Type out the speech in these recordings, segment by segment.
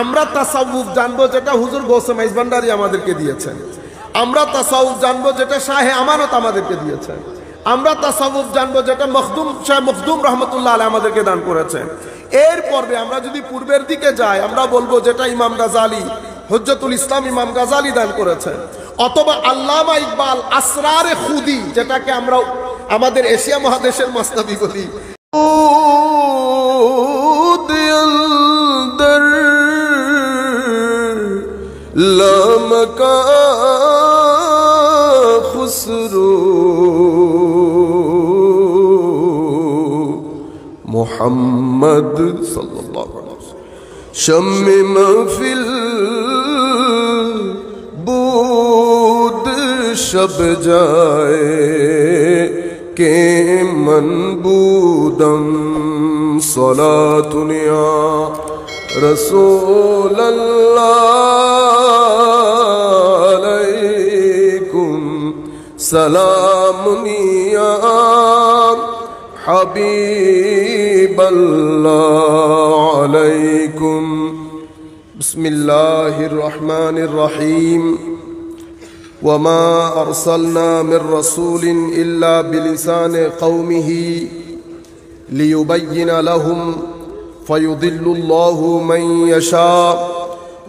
আমরা তাসাউফ জানবো যেটা হুজুর গৌসে মাইজ ভান্ডারী আমাদেরকে দিয়েছেন। আমরা তাসাউফ জানবো যেটা শাহে আমানত আমাদেরকে দিয়েছেন। আমরা তাসাউফ জানবো যেটা মখদুম শাহ মখদুম রহমতুল্লাহ আলাইহি আমাদেরকে দান করেছেন। এর পর্বে আমরা যদি পূর্বের দিকে যাই, আমরা বলবো যেটা ইমাম গাজালি, হুজ্জতুল ইসলাম ইমাম গাজালি দান করেছেন, অথবা আল্লামা ইকবাল আসরারে খুদি, যেটাকে আমরা আমাদের এশিয়া মহাদেশের মাসনাবি বলি। লামকা খুসরু মুহাম্মদ সাল্লাল্লাহু আলাইহি ওয়াসাল্লাম শাম্মি মাহফিল বুদ শব যায় কে মনবুদম সলাতুনিয়া رسول الله عليكم سلام يا حبيب الله عليكم بسم الله الرحمن الرحيم وما أرسلنا من رسول إلا بلسان قومه ليبين لهم فيضل الله من يشاء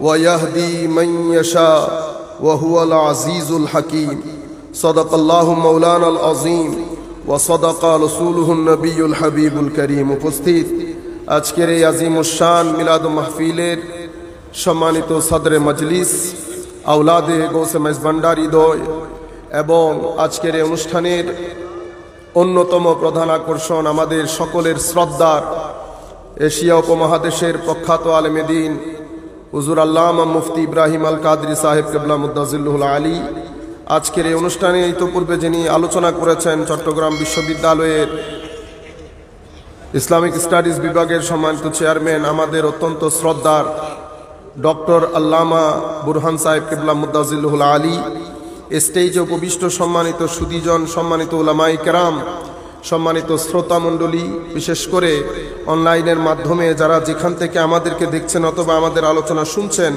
ويهدي من يشاء وهو العزيز الحكيم صدق الله مولانا العظيم وصدق رسوله النبي الحبيب الكريم। উপস্থিত আজকের এই আজিমুশ-শান মিলাদ মাহফিলের সম্মানিত সদরে মজলিস, আওলাদে গৌসে মাইজ ভান্ডারী দ্বয় এবং আজকের এই অনুষ্ঠানের অন্যতম প্রধান আকর্ষণ আমাদের সকলের শ্রদ্ধার এশিয়া উপমহাদেশের প্রখ্যাত আলেমে দ্বীন হুজুর আল্লামা মুফতি ইব্রাহিম আল কাদরি সাহেব কিবলা মুদ্দাজিল্লুল আলী। আজকের এই অনুষ্ঠানে ইতোপূর্বে যিনি আলোচনা করেছেন চট্টগ্রাম বিশ্ববিদ্যালয়ের ইসলামিক স্টাডিজ বিভাগের সম্মানিত চেয়ারম্যান, আমাদের অত্যন্ত শ্রদ্ধার ডক্টর আল্লামা বুরহান সাহেব কিবলা মুদ্দাজিল্লুল আলী। স্টেজে উপবিষ্ট সম্মানিত সুদীজন, সম্মানিত উলামায়ে কেরাম, সম্মানিত শ্রোতা মণ্ডলী, বিশেষ করে অনলাইনের মাধ্যমে যারা যেখান থেকে আমাদেরকে দেখছেন অথবা আমাদের আলোচনা শুনছেন,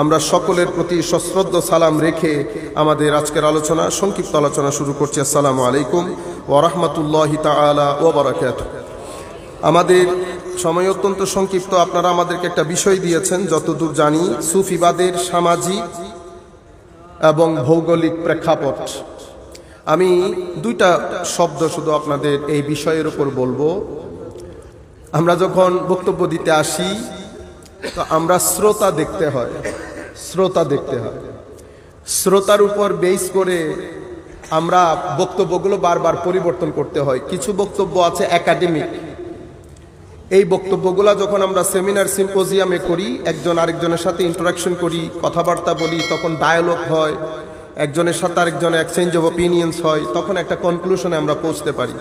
আমরা সকলের প্রতি সশ্রদ্ধ সালাম রেখে আমাদের আজকের আলোচনা, সংক্ষিপ্ত আলোচনা শুরু করছি। আসসালামু আলাইকুম ওয়া রাহমাতুল্লাহি তাআলা ওয়া বারাকাতুহু। আমাদের সময় অত্যন্ত সংক্ষিপ্ত। আপনারা আমাদেরকে একটা বিষয় দিয়েছেন, যতদূর জানি সুফিবাদের সামাজিক এবং ভৌগোলিক প্রেক্ষাপট। আমি দুইটা শব্দ শুধু আপনাদের এই বিষয়ের উপর বলবো। আমরা যখন বক্তব্য দিতে আসি তো আমরা শ্রোতা দেখতে হয়, শ্রোতা দেখতে হয়। শ্রোতার উপর বেস করে আমরা বক্তব্যগুলো বারবার পরিবর্তন করতে হয়। কিছু বক্তব্য আছে একাডেমিক, এই বক্তব্যগুলো যখন আমরা সেমিনার সিম্পোজিয়ামে করি, একজন আরেকজনের সাথে ইন্টারাকশন করি, কথাবার্তা বলি, তখন ডায়ালগ হয়, একজনের সাথে আরেকজনের এক্সচেঞ্জ অফ ওপিনিয়ন্স হয়, তখন একটা কনক্লুশনে আমরা পৌঁছতে পারি।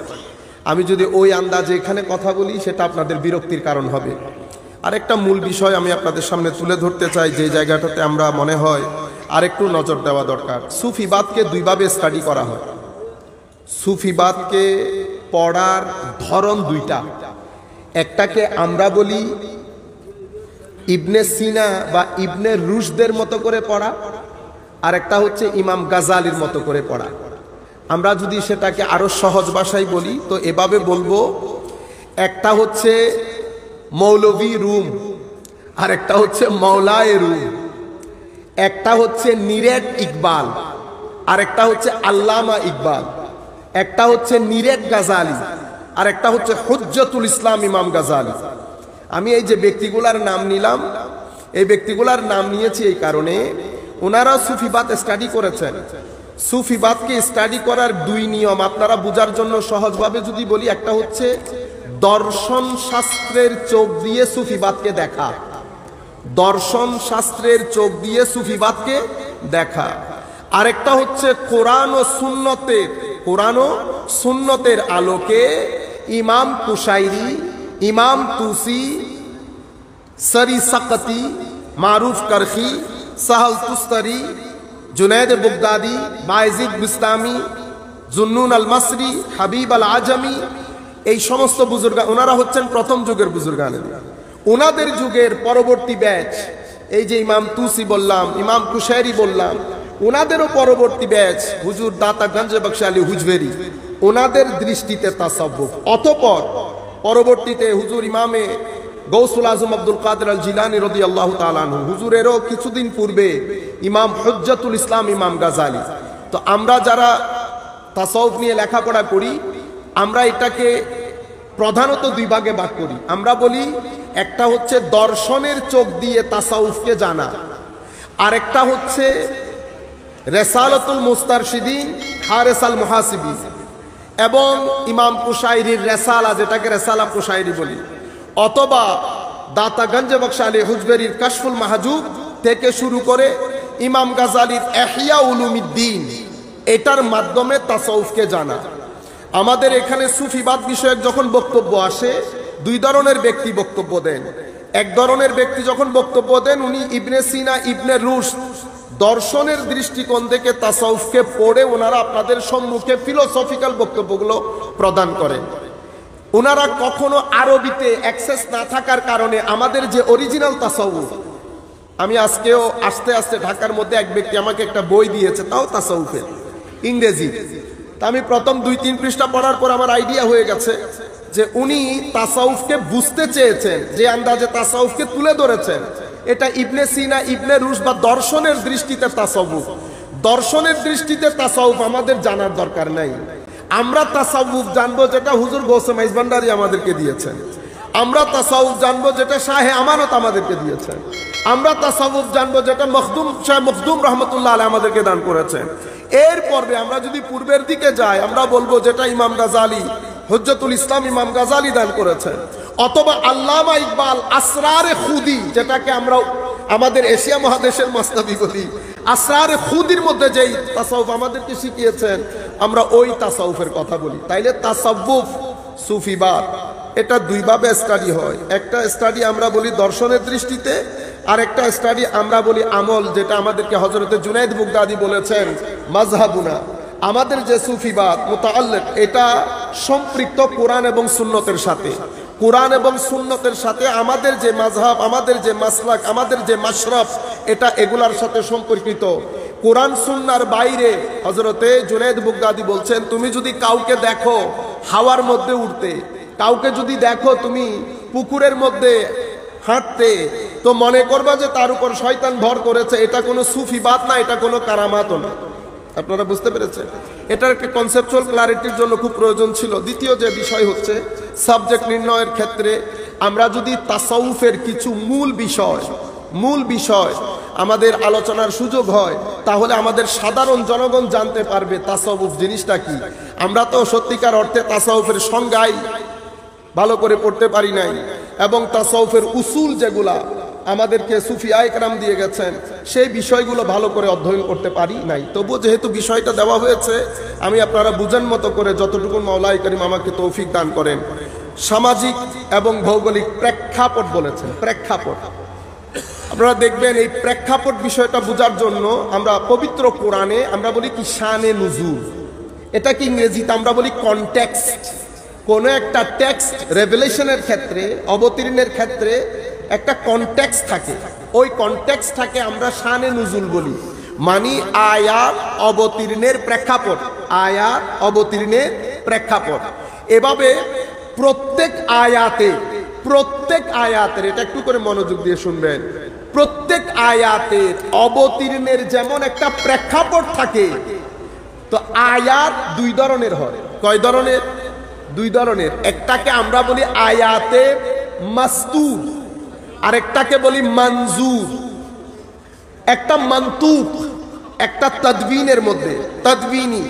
আমি যদি ওই আন্দাজে এখানে কথা বলি সেটা আপনাদের বিরক্তির কারণ হবে। আরেকটা মূল বিষয় আমি আপনাদের সামনে তুলে ধরতে চাই, যে জায়গাটাতে আমরা মনে হয় আরেকটু নজর দেওয়া দরকার। সুফিবাদকে দুইভাবে স্টাডি করা হয়। সুফিবাদকে পড়ার ধরন দুইটা। একটাকে আমরা বলি ইবনে সিনা বা ইবনে রুশদের মতো করে পড়া, আর একটা হচ্ছে ইমাম গাজালির মতো করে পড়া। আমরা যদি সেটাকে আরো সহজ ভাষায় বলি তো এভাবে বলবো, একটা হচ্ছে মৌলভী রুম, আর একটা হচ্ছে মাওলায়ে রুম। একটা হচ্ছে নিরেট ইকবাল, আর একটা হচ্ছে আল্লামা ইকবাল। একটা হচ্ছে নিরেট গাজালি, আর একটা হচ্ছে হুজ্জতুল ইসলাম ইমাম গাজালি। আমি এই যে ব্যক্তিগুলার নাম নিলাম, এই ব্যক্তিগুলার নাম নিয়েছি এই কারণে ওনারা সুফিবাদ স্টাডি করেছেন। সুফিবাদকে স্টাডি করার দুই নিয়ম আপনারা বোঝার জন্য সহজভাবে যদি বলি, একটা হচ্ছে দর্শন শাস্ত্রের চোখ দিয়ে সুফিবাদকে দেখা, দর্শন শাস্ত্রের চোখ দিয়ে সুফিবাদকে দেখা। আরেকটা হচ্ছে কোরআন ও সুন্নতের আলোকে ইমাম কুশাইরি, ইমাম তুসি, সরি সাকতি, মারুফ করখি, সাহল তুস্তরি, জুনায়দ বুগদাদি, বায়েজিদ বিস্তামি, জুন্নুন আল মাসরি, হাবিব আল আজমি, এই সমস্ত বুজুর্গ, ওনারা হচ্ছেন প্রথম যুগের বুজুর্গান। ওনাদের যুগের পরবর্তী ব্যাচ এই যে ইমাম তুসি বললাম, ইমাম কুশাইরি বললাম, ওনাদেরও পরবর্তী ব্যাচ হুজুর দাতা গঞ্জ বখশ আলী হুজবেরি, ওনাদের দৃষ্টিতে তাসাব্বুফ। অতঃপর পরবর্তীতে হুজুর ইমামে গৌসুল আজম আব্দুল কাদের আল জিলানী রাদিয়াল্লাহু তাআলা আনহু, হুজুরেরও কিছুদিন পূর্বে ইমাম হুজ্জাতুল ইসলাম ইমাম গাজালি। তো আমরা যারা তাসাউফ নিয়ে লেখাপড়া করি, আমরা এটাকে প্রধানত দুই ভাগে ভাগ করি। আমরা বলি একটা হচ্ছে দর্শনের চোখ দিয়ে তাসাউফকে জানা, আরেকটা হচ্ছে রেসালাতুল মুস্তারশিদিন হারেস আল মুহাসিবিন এবং ইমাম কুশাইরির রেসালা, যেটাকে রেসালা কুশাইরি বলি, অথবা দাতা গঞ্জ বখশ আলী হুজবেরির কাশফুল মাহজুব থেকে শুরু করে ইমাম গাজালির ইহয়া উলুমিদ্দিন, এটার মাধ্যমে তাসাউফকে জানা। আমাদের এখানে সুফিবাদ বিষয়ক যখন বক্তব্য আসে, দুই ধরনের ব্যক্তি বক্তব্য দেন। এক ধরনের ব্যক্তি যখন বক্তব্য দেন, উনি ইবনে সিনা, ইবনে রুশদ দর্শনের দৃষ্টিকোণ থেকে তাসাউফকে পড়ে ওনারা আপনাদের সম্মুখে ফিলোসফিক্যাল বক্তব্যগুলো প্রদান করেন। ওনারা কখনো আরবিতে অ্যাক্সেস না থাকার কারণে আমাদের যে অরিজিনাল তাসাউফ, আমি আজকেও আস্তে আস্তে ঢাকার মধ্যে এক ব্যক্তি আমাকে একটা বই দিয়েছে, তাও তাসাউফের, ইংরেজি। তা আমি প্রথম 2-3 পৃষ্ঠা পড়ার পর আমার আইডিয়া হয়ে গেছে যে উনি তাসাউফকে বুঝতে চেয়েছেন, যে আন্দাজে তাসাউফকে তুলে ধরেছেন, এটা ইবনে সিনা, ইবনে রুশদ বা দর্শনের দৃষ্টিতে তাসাউফ। দর্শনের দৃষ্টিতে তাসাউফ আমাদের জানার দরকার নাই। আমরা তাসাউফ জানবো যেটা হুজুর গৌসে মাইজভান্ডারী আমাদেরকে দিয়েছেন। আমরা তাসাউফ জানবো যেটা শাহে আমানত আমাদেরকে দিয়েছেন। আমরা তাসাউফ জানবো যেটা মখদুম শাহ মখদুম রহমতুল্লাহ আলাইহি আমাদেরকে দান করেছেন। এর পর্বে আমরা যদি পূর্বের দিকে যাই, আমরা বলবো যেটা ইমাম গাজালি, হুজ্জাতুল ইসলাম ইমাম গাজালি দান করেছেন, অথবা আল্লামা ইকবাল আসরারে খুদি, যেটাকে আমরা আমাদের এশিয়া মহাদেশের মাসনাবি বলি, আসরারে খুদির মধ্যে যেই তাসাউফ আমাদেরকে শিখিয়েছেন, আমরা ওই তাসাউফের কথা বলি। তাইলে তাসাব্বুফ, সুফিবাদ, এটা দুইভাবে স্টাডি হয়। একটা স্টাডি আমরা বলি দর্শনের দৃষ্টিতে, আর একটা স্টাডি আমরা বলি আমল, যেটা আমাদেরকে হযরতে জুনায়েদ বুগদাদি বলেছেন মাযহাবুনা, আমাদের যে সুফিবাদ মুতাআল্লিক, এটা সম্পৃক্ত কোরআন এবং সুন্নতের সাথে। কোরআন এবং সুন্নতের সাথে আমাদের যে মাযহাব, আমাদের যে মাসলাক, আমাদের যে মাশরাফ, এটা এগুলার সাথে সম্পর্কিত। কোরআন সুন্নাহর বাইরে হযরতে জুনায়েদ বুগদাদি বলছেন, তুমি যদি কাউকে দেখো হাওয়ার মধ্যে উড়তে, কাউকে যদি দেখো তুমি পুকুরের মধ্যে হাঁটতে, তো মনে করবা যে তার উপর শয়তান ভর করেছে। এটা কোনো সুফিবাদ না, এটা কোনো কারামাতও না। আপনারা বুঝতে পেরেছেন? এটার একটা কনসেপচুয়াল ক্লারিটির জন্য খুব প্রয়োজন ছিল। দ্বিতীয় যে বিষয় হচ্ছে সাবজেক্ট নির্ণয়ের ক্ষেত্রে আমরা যদি তাসাউফের কিছু মূল বিষয় আমাদের আলোচনার সুযোগ হয়, তাহলে আমাদের সাধারণ জনগণ জানতে পারবে তাসাউফ জিনিসটা কি। আমরা তো সত্যিকার অর্থে তাসাউফের সংজ্ঞাই ভালো করে পড়তে পারি নাই, এবং তাসাউফের উসুল যেগুলা আমাদেরকে সুফিয়ায়ে কেরাম দিয়ে গেছেন, সেই বিষয়গুলো ভালো করে অধ্যয়ন করতে পারি নাই। তবুও যেহেতু বিষয়টা দেওয়া হয়েছে, আমি আপনারা বুঝেন মতো করে যতটুকু মাওলাই করিম আমাকে তৌফিক দান করেন। সামাজিক এবং ভৌগোলিক প্রেক্ষাপট বলেছেন, প্রেক্ষাপট। আপনারা দেখবেন এই প্রেক্ষাপট বিষয়টা বোঝার জন্য আমরা পবিত্র কোরআনে আমরা বলি কি শানে নুজুল, এটা কি ইংরেজিতে আমরা বলি কনটেক্সট। কোনো একটা টেক্সট রেভেলেশনের ক্ষেত্রে, অবতীর্ণের ক্ষেত্রে একটা কনটেক্সট থাকে, ওই কনটেক্সটটাকে আমরা শানে নুজুল বলি, মানে আয়াত অবতীর্ণের প্রেক্ষাপট, আয়াত অবতীর্ণের প্রেক্ষাপট। এভাবে প্রত্যেক আয়াতের, এটা একটু করে মনোযোগ দিয়ে শুনবেন, প্রত্যেক আয়াতের অবতীর্ণের যেমন একটা প্রেক্ষাপট থাকে, তো আয়াত দুই ধরনের হয়। কয় ধরনের? দুই ধরনের। একটাকে আমরা বলি আয়াতে মাসতুর, আরেকটাকে বলি মনজুর। একটা মান্তুক, একটা তদবিনের মধ্যে, তদবিনী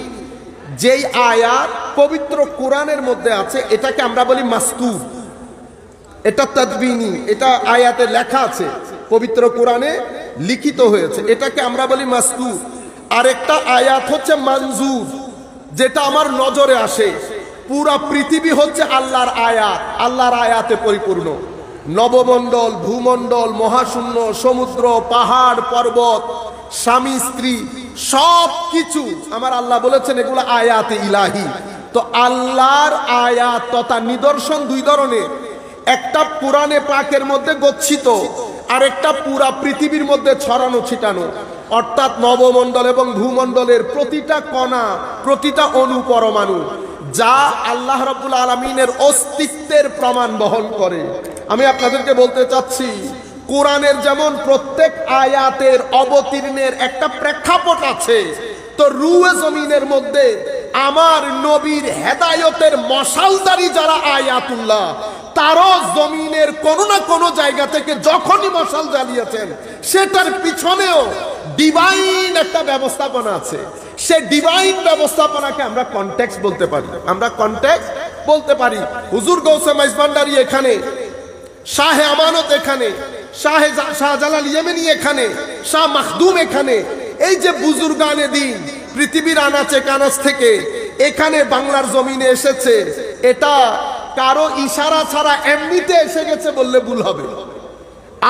যেই আয়াত পবিত্র কোরআনের মধ্যে আছে, এটাকে আমরা বলি মাসতুর। এটা তদবিনী, এটা আয়াতে লেখা আছে, পবিত্র কোরআনে লিখিত হয়েছে, এটাকে আমরা বলি মাসতুর। আরেকটা আয়াত হচ্ছে মনজুর, যেটা আমার নজরে আসে। পুরা পৃথিবী হচ্ছে আল্লাহর আয়াত, আল্লাহর আয়াতে পরিপূর্ণ। নবমণ্ডল, ভূমণ্ডল, মহাশূন্য, সমুদ্র, পাহাড়, পর্বত, স্বামী স্ত্রী, সব কিছু আমার আল্লাহ বলেছেন এগুলো আয়াতে ইলাহি। তো আল্লাহর আয়াত তথা নিদর্শন দুই ধরনের, একটা কোরআনে পাকের মধ্যে গচ্ছিত, আরেকটা পুরা পৃথিবীর মধ্যে ছড়ানো ছিটানো, অর্থাৎ নবমণ্ডল এবং ভূমণ্ডলের প্রতিটা কণা, প্রতিটা অণু পরমাণু, যা আল্লাহ রাব্বুল আলামিনের অস্তিত্বের প্রমাণ বহন করে। আমি আপনাদেরকে বলতে চাচ্ছি, কোরআনের যেমন প্রত্যেক আয়াতের অবতীর্ণের একটা প্রেক্ষাপট আছে, তো রুয়ে জমিনের মধ্যে আমার নবীর হেদায়তের মশালদারি যারা আয়াতুল্লাহ, তারও জমিনের কোনো না কোনো জায়গা থেকে যখনই মশাল জ্বালিয়েছেন, সেটার পিছনেও ডিভাইন একটা ব্যবস্থাপনা আছে। সে ডিভাইন ব্যবস্থাপনাকে আমরা কনটেক্সট বলতে পারি, আমরা কনটেক্সট বলতে পারি। হুজুর গৌসে মাইজভান্ডারী এখানে, শাহে আমানত এখানে, শাহজালাল ইয়েমেনি এখানে, শাহ মাখদুম এখানে, এই যে বুজুর্গানে দিন পৃথিবীর আনাচে কানাচ থেকে এখানে বাংলার জমিনে এসেছে, এটা কারো ইশারা ছাড়া এমনিতে এসে গেছে বললে ভুল হবে।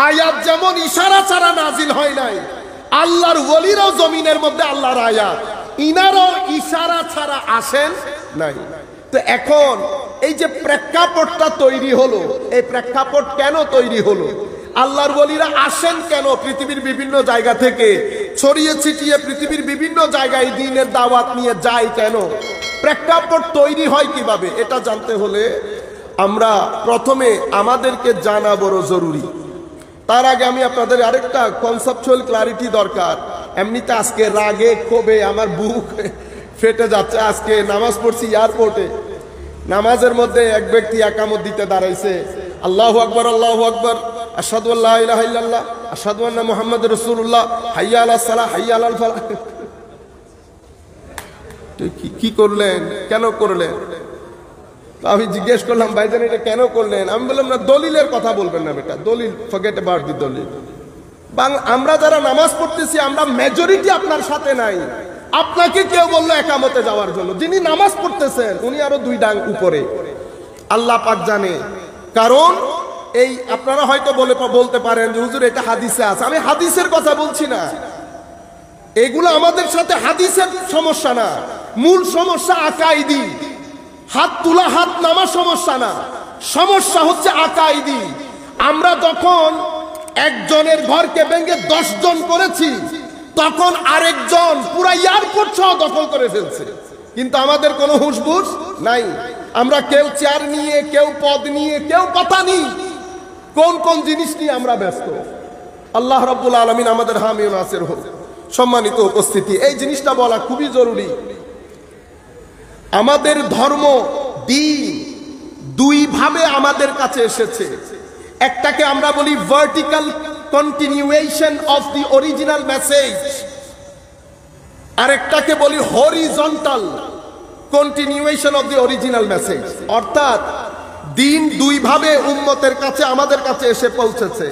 আয়াত যেমন ইশারা ছাড়া নাজিল হয় নাই, আল্লাহর ওলিরাও জমিনের মধ্যে আল্লাহর আয়াত ইনারাও ইশারা ছাড়া আসেন নাই। তো এখন এই যে প্রেক্ষাপটটা তৈরি হলো, এই প্রেক্ষাপট কেন তৈরি হলো? আল্লাহর ওলিরা আসেন কেন পৃথিবীর বিভিন্ন জায়গা থেকে, ছড়িয়ে ছিটিয়ে পৃথিবীর বিভিন্ন জায়গায় দ্বীনের দাওয়াত নিয়ে যায় কেন? প্রেক্ষাপট তৈরি হয় কিভাবে? এটা জানতে হলে আমরা প্রথমে আমাদেরকে জানা বড় জরুরি। তার আগে আমি আপনাদের আরেকটা কনসেপচুয়াল ক্লারিটি দরকার। এমনিতে আজকে রাগে ক্ষোভে আমার বুক ফেটে যাচ্ছে। আজকে নামাজ পড়ছি এয়ারপোর্টে, নামাজের মধ্যে এক ব্যক্তি একামত দিতে দাঁড়াইছে, আল্লাহু আকবার আল্লাহু আকবার, আশহাদু আল্লা ইলাহা ইল্লাল্লাহ, আশহাদু আন্না মুহাম্মাদুর রাসূলুল্লাহ, হাইয়া আলাস সালাহ, হাইয়া আলাল ফালাহ। কি করলেন, কেন করলেন? আমি জিজ্ঞেস করলাম, ভাইজান এটা কেন করলেন? আমি বললাম, না, দলিলের কথা বলবেন না বেটা, দলিল ফরগেট অ্যাবাউট দি দলিল। আমরা যারা নামাজ পড়তেছি, আমরা মেজরিটি আপনার সাথে নাই। আপনাকে কেউ বললো একামতে যাওয়ার জন্য, যিনি নামাজ পড়তেছেন উনি আরো 2 ডাং উপরে, আল্লাহ পাক জানে। কারণ এই আপনারা হয়তো বলতে পারেন যে হুজুর এটা হাদিসে আছে। আমি হাদিসের কথা বলছি না, এগুলো আমাদের সাথে হাদিসের সমস্যা না, মূল সমস্যা আকাইদি। হাত তোলা হাত নামা সমস্যা না, সমস্যা হচ্ছে আকাইদি। আমরা যখন একজনের ঘরকে ভেঙে 10 জন করেছি, তখন আরেকজন পুরা এয়ারপোর্ট সহ দখল করে ফেলছে, কিন্তু আমাদের কোনো হুঁশবুশ নাই। আমরা কেউ চেয়ার নিয়ে, কেউ পদ নিয়ে, কেউ কথা নিয়ে, কোন কোন জিনিস নিয়ে আমরা ব্যস্ত। আল্লাহ রাব্বুল আলামিন আমাদের হামি ও নাসির হোক। সম্মানিত উপস্থিতি, এই জিনিসটা বলা খুবই জরুরি। আমাদের ধর্ম দিন 2 ভাবে আমাদের কাছে এসেছে। একটাকে আমরা বলি vertical continuation of the original message, আরেকটাকে বলি horizontal continuation of the original message. অর্থাৎ দিন 2 ভাবে উম্মতের কাছে, আমাদের কাছে এসে পৌঁছেছে।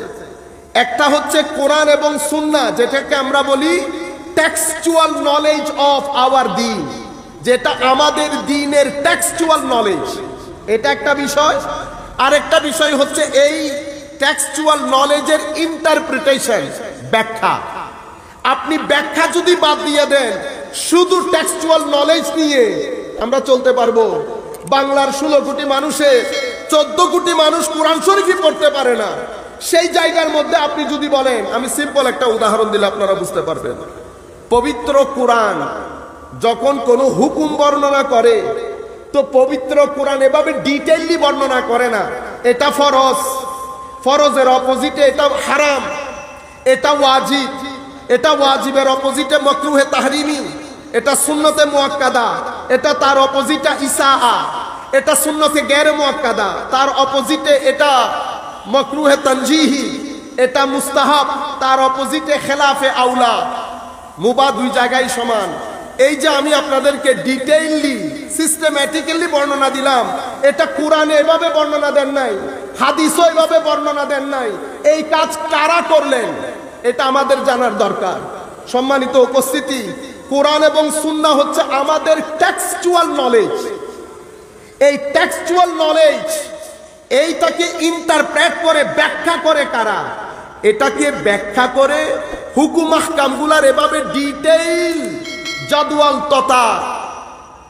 একটা হচ্ছে কোরআন এবং সুন্নাহ, যেটাকে আমরা বলি টেক্সচুয়াল নলেজ অফ আওয়ার দিন, যেটা আমাদের দ্বীনের টেক্সচুয়াল নলেজ, এটা একটা বিষয়। আরেকটা বিষয় হচ্ছে এই টেক্সচুয়াল নলেজের ইন্টারপ্রিটেশন, ব্যাখ্যা। আপনি ব্যাখ্যা যদি বাদ দিয়ে দেন, শুধু টেক্সচুয়াল নলেজ নিয়ে আমরা চলতে পারবো। বাংলার 16 কোটি মানুষে 14 কোটি মানুষ কোরআন শরীফই পড়তে পারে না। সেই জায়গার মধ্যে আপনি যদি বলেন, আমি সিম্পল একটা উদাহরণ দিলে আপনারা বুঝতে পারবেন। পবিত্র কোরআন যখন কোনো হুকুম বর্ণনা করে, তো পবিত্র কোরআন এভাবে ডিটেইলি বর্ণনা করে না। এটা ফরজ, ফরজের অপোজিটে এটা হারাম, এটা ওয়াজিব, এটা ওয়াজিবের অপোজিটে মাকরুহে তাহরিমি, এটা সুন্নতে মুআক্কাদা, এটা তার অপোজিটে ইসাআ, এটা সুন্নতে গैर মুআক্কাদা, তার অপোজিটে এটা মাকরুহে তানজিহি, এটা মুস্তাহাব, তার অপোজিটে খেলাফে আউলা। মুবাহ 2 জায়গায় সমান। এই যে আমি আপনাদেরকে ডিটেইললি সিস্টেম্যাটিক্যালি বর্ণনা দিলাম, এটা কোরআনে এভাবে বর্ণনা দেন নাই, হাদিসও এভাবে বর্ণনা দেন নাই। এই কাজ কারা করলেন, এটা আমাদের জানার দরকার। সম্মানিত উপস্থিতি, কোরআন এবং সুন্নাহ হচ্ছে আমাদের টেক্সচুয়াল নলেজ। এই টেক্সচুয়াল নলেজ, এইটাকে ইন্টারপ্রেট করে, ব্যাখ্যা করে কারা? এটাকে ব্যাখ্যা করে হুকুম আহকামগুলার এভাবে ডিটেইল জাদওয়াল তথা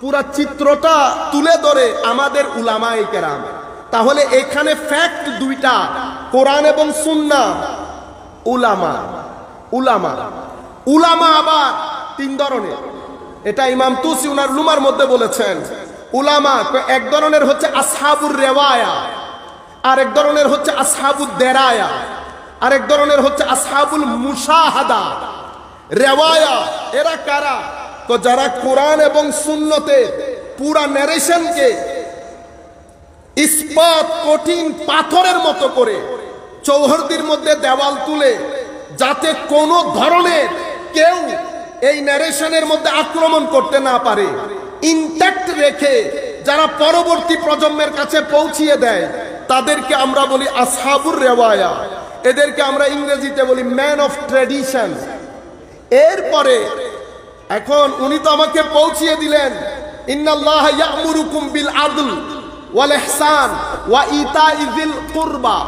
পুরা চিত্রটা তুলে ধরে আমাদের উলামায়ে কেরাম। তাহলে এখানে ফ্যাক্ট 2টা, কোরআন এবং সুন্নাহ। উলামা। উলামা উলামা আবার তিন ধরনের, এটা ইমাম তুসি উনার লুমার মধ্যে বলেছেন। উলামা এক ধরনের হচ্ছে আসহাবুর রেওয়ায়া, আরেক ধরনের হচ্ছে আসহাবুদ দেরায়া, আরেক ধরনের হচ্ছে আসহাবুল মুশাহাদা। রেওয়ায়া এরা কারা? তো যারা কোরআন এবং সুন্নতে পুরা ন্যারেশনকে ইস্পাত কঠিন পাথরের মতো করে চৌহদ্দির মধ্যে দেওয়াল তুলে, যাতে কোনো ধরনের কেউ এই ন্যারেশনের মধ্যে আক্রমণ করতে না পারে, ইনট্যাক্ট রেখে যারা পরবর্তী প্রজন্মের কাছে পৌঁছিয়ে দেয়, তাদেরকে আমরা বলি আসহাবুর রেওয়ায়া। এদেরকে আমরা ইংরেজিতে বলি ম্যান অফ ট্র্যাডিশন। এরপরে এখন উনি তো আমাকে পৌঁছিয়ে দিলেন, ইন্নাল্লাহ ইয়া'মুরুকুম বিল আদল ওয়াল ইহসান ওয়া ইতা'i যিল কুরবা।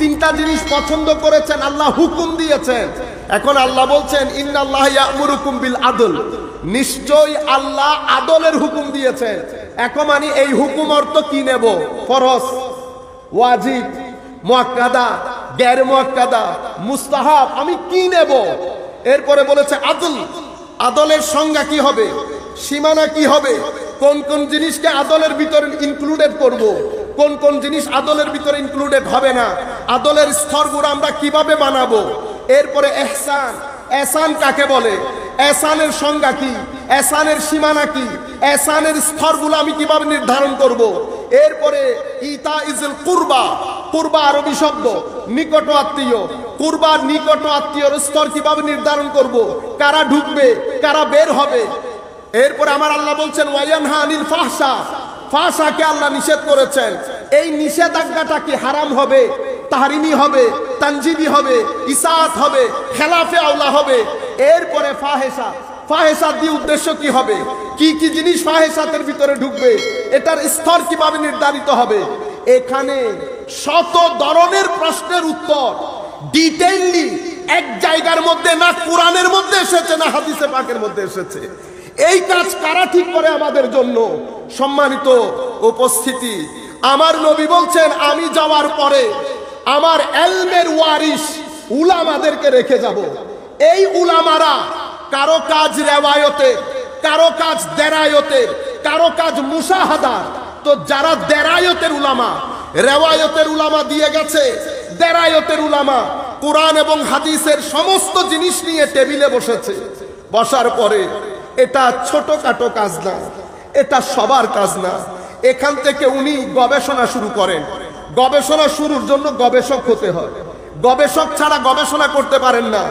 তিনটা জিনিস পছন্দ করেছেন, আল্লাহ হুকুম দিয়েছেন। এখন আল্লাহ বলছেন ইন্নাল্লাহ ইয়া'মুরুকুম বিল আদল, নিশ্চয়ই আল্লাহ আদলের হুকুম দিয়েছেন। এখন মানে এই হুকুম অর্থ কি নেব? ফরজ, ওয়াজিব, মুআক্কাদা, গায়র মুআক্কাদা, মুস্তাহাব, আমি কি নেব? এরপরে বলেছে আদল। আদলের সংজ্ঞা কি হবে? সীমানা কি হবে? কোন কোন জিনিসকে আদলের ভিতরে ইনক্লুডেড করব, কোন কোন জিনিস আদলের ভিতরে ইনক্লুডেড হবে না, আদলের স্তরগুলো আমরা কিভাবে বানাবো। এরপরে ইহসান। ইহসান কাকে বলে? ইহসানের সংজ্ঞা কি? ইহসানের সীমানা কি? ইহসানের স্তরগুলো আমি কিভাবে নির্ধারণ করব। এরপরে ইতা'ইল কুরবা। কুরবা আরবি শব্দ, নিকট আত্মীয়। কুরবার নিকট আত্মীয়র স্তর কিভাবে নির্ধারণ করব, কারা ঢুকবে, কারা বের হবে। এরপরে আমার আল্লাহ বলছেন ওয়ায়ানহা আনিল ফাহশা। ফাহশাকে আল্লাহ নিষেধ করেছেন। এই নিষেধাজ্ঞাটা কি হারাম হবে, তাহরিমি হবে, তানজিবি হবে, ইসাআত হবে, খেলাফে আওলা হবে। এরপরে ফাহেসা। ফাহেসাত দিয়ে উদ্দেশ্য কি হবে, কি কি জিনিস ফাহেসাতের ভিতরে ঢুকবে, এটার স্তর কিভাবে নির্ধারিত হবে। এখানে শত ধরনের প্রশ্নের উত্তর ডিটেইললি এক জায়গার মধ্যে, না কোরআনের মধ্যে এসেছে না হাদিসে পাকের মধ্যে এসেছে। এই কাজ কারা ঠিক করে আমাদের জন্য? সম্মানিত উপস্থিতি, আমার নবী বলছেন আমি যাওয়ার পরে আমার ইলমের ওয়ারিস উলামাদেরকে রেখে যাব। এই উলামারা কারো কাজ রেওয়ায়তের, কারো কাজ দেরায়তের, কারো কাজ মুশাহাদার। তো যারা দেরায়তের উলামা, রেওয়ায়তের উলামা দিয়ে গেছে, দেরায়তের উলামা কোরআন এবং হাদিসের সমস্ত জিনিস নিয়ে টেবিলে বসেছে। বসার পরে এটা ছোটখাটো কাজ না, এটা সবার কাজ না। এখান থেকে উনি গবেষণা শুরু করেন। গবেষণা শুরুর জন্য গবেষক হতে হয়, গবেষক ছাড়া গবেষণা করতে পারেন না।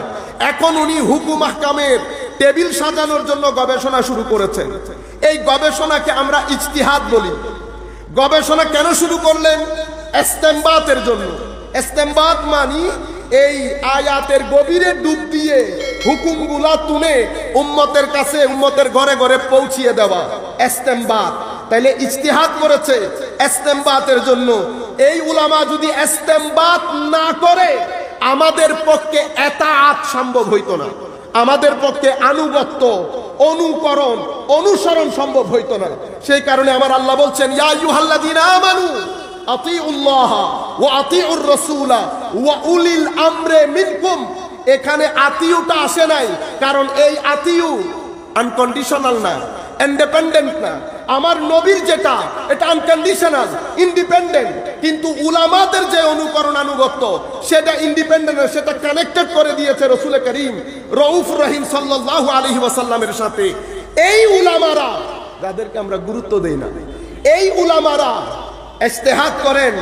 এখন উনি হুকুম আহকামের টেবিল সাজানোর জন্য গবেষণা শুরু করেছেন। এই গবেষণাকে আমরা ইজতিহাদ বলি। গবেষণা কেন শুরু করলেন? ইস্তেমবাতের জন্য। ইস্তেমবাত মানে এই আয়াতের গভীরে ডুব দিয়ে হুকুমগুলা তুলে উম্মতের কাছে, উম্মতের ঘরে ঘরে পৌঁছিয়ে দেওয়া, ইস্তেমবাত। তাইলে ইজতিহাদ করেছে ইস্তেমবাতের জন্য। এই উলামা যদি ইস্তেমবাত না করে আমাদের পক্ষে এতাআত সম্ভব হইতো না, আমাদের পক্ষে আনুগত্য, অনুকরণ, অনুসরণ সম্ভব হইতো না। সেই কারণে আমার আল্লাহ বলছেন ইয়া আইয়ুহাল্লাযীনা আমানু আতিউল্লাহ ওয়া আতিউর রাসূলা ওয়া উলিল আমরে মিনকুম। এখানে আতিউটা আসে নাই, কারণ এই আতিউ আনকন্ডিশনাল না, ইন্ডিপেন্ডেন্ট না। আমার নবীর যেটা, এটা আনকন্ডিশনাল, ইন্ডিপেন্ডেন্ট। কিন্তু উলামাদের যে অনুকরণ, আনুগত্য, সেটা ইন্ডিপেন্ডেন্ট, সেটা কানেক্টেড করে দিয়েছে রাসূল করিম রউফ রহিম সাল্লাল্লাহু আলাইহি ওয়াসাল্লামের সাথে। এই উলামারা যাদেরকে আমরা গুরুত্ব দেই না, এই উলামারা ইজতিহাদ করেন,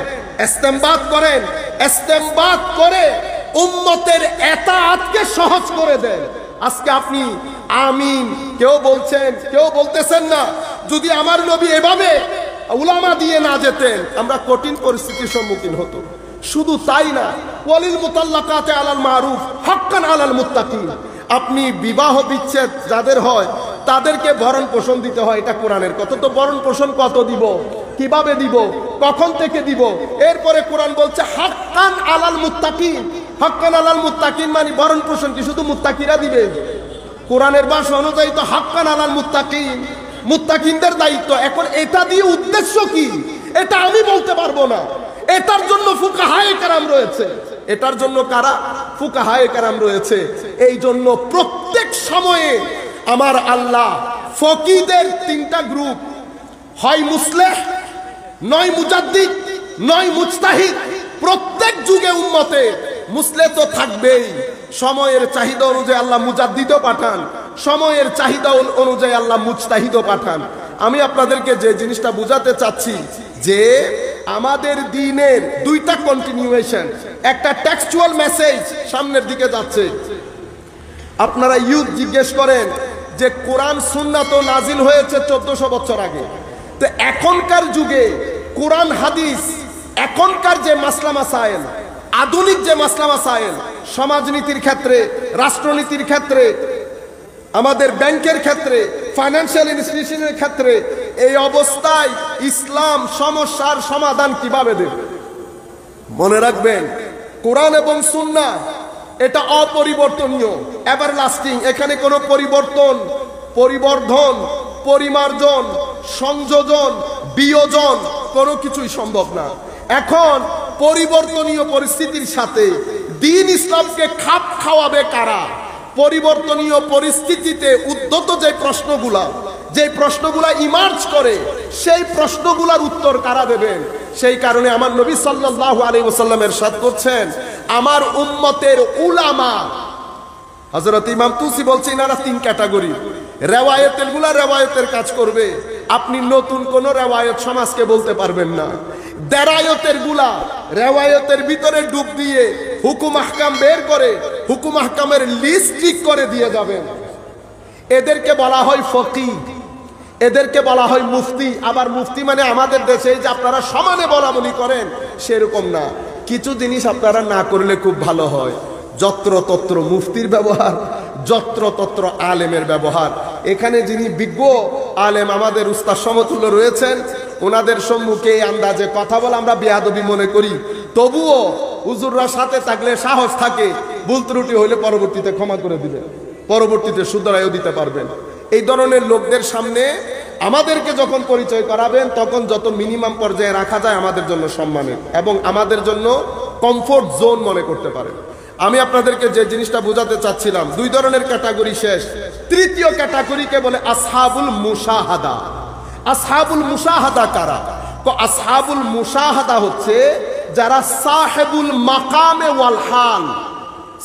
ইস্তেমবাত করেন, ইস্তেমবাত করে উম্মতের এতাআতকে সহজ করে দেন। আজকে আপনি আমিন কেউ বলছেন, কেউ বলতেছেন না। যদি আমার নবী এভাবে উলামা দিয়ে না যেতেন, আমরা কঠিন পরিস্থিতির সম্মুখীন হতো। শুধু তাই না, ওয়ালিল মুতাল্লাকাতে আলাল মারুফ হাক্কান আলাল মুত্তাকিন। আপনি বিবাহ বিচ্ছেদ যাদের হয় তাদেরকে ভরণ পোষণ দিতে হয়, এটা কোরআনের কথা। তো ভরণ পোষণ কত দিব, কিভাবে দিব, কখন থেকে দিব? এরপরে কোরআন বলছে হাক্কান আলাল মুত্তাকিন। হাক্কান আলাল মুত্তাকিন মানে ভরণ পোষণ কি শুধু মুত্তাকিরা দিবে? কোরআনের ভাষা অনুযায়ী তো হাক্কান আলাল মুত্তাকিন, মুত্তাকিনদের দায়িত্ব। এখন এটা দিয়ে উদ্দেশ্য কি, এটা আমি বলতে পারবো না। এটার জন্য ফুকাহায়ে কেরাম রয়েছে, এটার জন্য কারা? ফুকাহায়ে কেরাম রয়েছে। এই জন্য প্রত্যেক সময়ে আমার আল্লাহ ফকিদের তিনটা গ্রুপ, হয় মুসলেহ, নয় মুজাদ্দিদ, নয় মুজতাহিদ। প্রত্যেক যুগে উম্মতে মুসলেহ তো থাকবেই, সময়ের চাহিদা অনুযায়ী আল্লাহ মুজাদ্দিদও পাঠান, সময়ের চাহিদা অনুযায়ী আল্লাহ মুজতাহিদও পাঠান। আমি আপনাদেরকে যে জিনিসটা বুঝাতে চাচ্ছি যে আমাদের দ্বীনের দুইটা কন্টিনিউয়েশন, একটা টেক্সচুয়াল মেসেজ সামনের দিকে যাচ্ছে। আপনারা ইউথ জিজ্ঞেস করেন যে কোরআন সুন্নাহ তো নাজিল হয়েছে 1400 বছর আগে, তো এখনকার যুগে কোরআন হাদিস, এখনকার যে মাসলা মাসায়েল, আধুনিক যে মাসলা মাসায়েল, সমাজনীতির ক্ষেত্রে, রাষ্ট্রনীতির ক্ষেত্রে, আমাদের ব্যাংকের ক্ষেত্রে, ফাইন্যান্সিয়াল ইনস্টিটিউশনের ক্ষেত্রে, এই অবস্থায় ইসলাম সমস্যার সমাধান কিভাবে দেবে? মনে রাখবেন, কোরআন এবং সুন্নাহ এটা অপরিবর্তনীয়, এভারলাস্টিং। এখানে কোনো পরিবর্তন, পরিবর্ধন, পরিমার্জন, সংযোজন, বিয়োজন কোনো কিছুই সম্ভব না। এখন পরিবর্তনীয় পরিস্থিতির সাথে দ্বীন ইসলামকে খাপ খাওয়াবে কারা? পরিবর্তনীয় পরিস্থিতিতে উদ্যত যে প্রশ্নগুলা ইমার্জ করে, সেই প্রশ্নগুলার উত্তর কারা দেবেন? সেই কারণে আমার নবী সাল্লাল্লাহু আলাইহি ওয়াসাল্লাম ইরশাদ করছেন, আমার উম্মতের উলামা, হযরত ইমাম তুসি বলছেন এনারা তিন ক্যাটাগরি। রেওয়ায়েতের গুলা রেওয়ায়েতের কাজ করবে, আপনি নতুন কোন রেওয়ায়েত সমাজকে বলতে পারবেন না। দেরায়তের গুলা রেওয়ায়েতের ভিতরে ডুব দিয়ে হুকুম আহকাম বের করে, হুকুম আহকামের লিস্ট ঠিক করে দিয়ে যাবেন। এদেরকে বলা হয় ফকিহ, এদেরকে বলা হয় মুফতি। আবার মুফতি মানে আমাদের দেশে যে আপনারা সমানে বলা বলি করেন সেরকম না, কিছু জিনিস আপনারা না করলে খুব ভালো হয়। যত্রতত্র মুফতির ব্যবহার, যত্রতত্র আলেমের ব্যবহার। এখানে যিনি বিজ্ঞ আলেম আমাদের উস্তাদ সমতুল্য রয়েছেন, ওনাদের সম্মুখে এই আন্দাজে কথা বলা আমরা বেয়াদবি মনে করি, তবুও হুজুররা সাথে থাকলে সাহস থাকে, ভুল ত্রুটি হইলে পরবর্তীতে ক্ষমা করে দিবেন, পরবর্তীতে শুধরাইও দিতে পারবেন। এই ধরনের লোকদের সামনে আমাদেরকে যখন পরিচয় করাবেন, তখন যত মিনিমাম পর্যায়ে রাখা যায় আমাদের জন্য সম্মানের এবং আমাদের জন্য কমফোর্ট জোন মনে করতে পারেন। আমি আপনাদেরকে যে জিনিসটা বোঝাতে চাচ্ছিলাম, দুই ধরনের ক্যাটাগরি শেষ। তৃতীয় ক্যাটাগরিকে বলে আসহাবুল মুশাহাদা। আসহাবুল মুশাহাদা কারা? আসহাবুল মুশাহাদা হচ্ছে যারা সাহেবুল মাকামে ওয়াল হাল।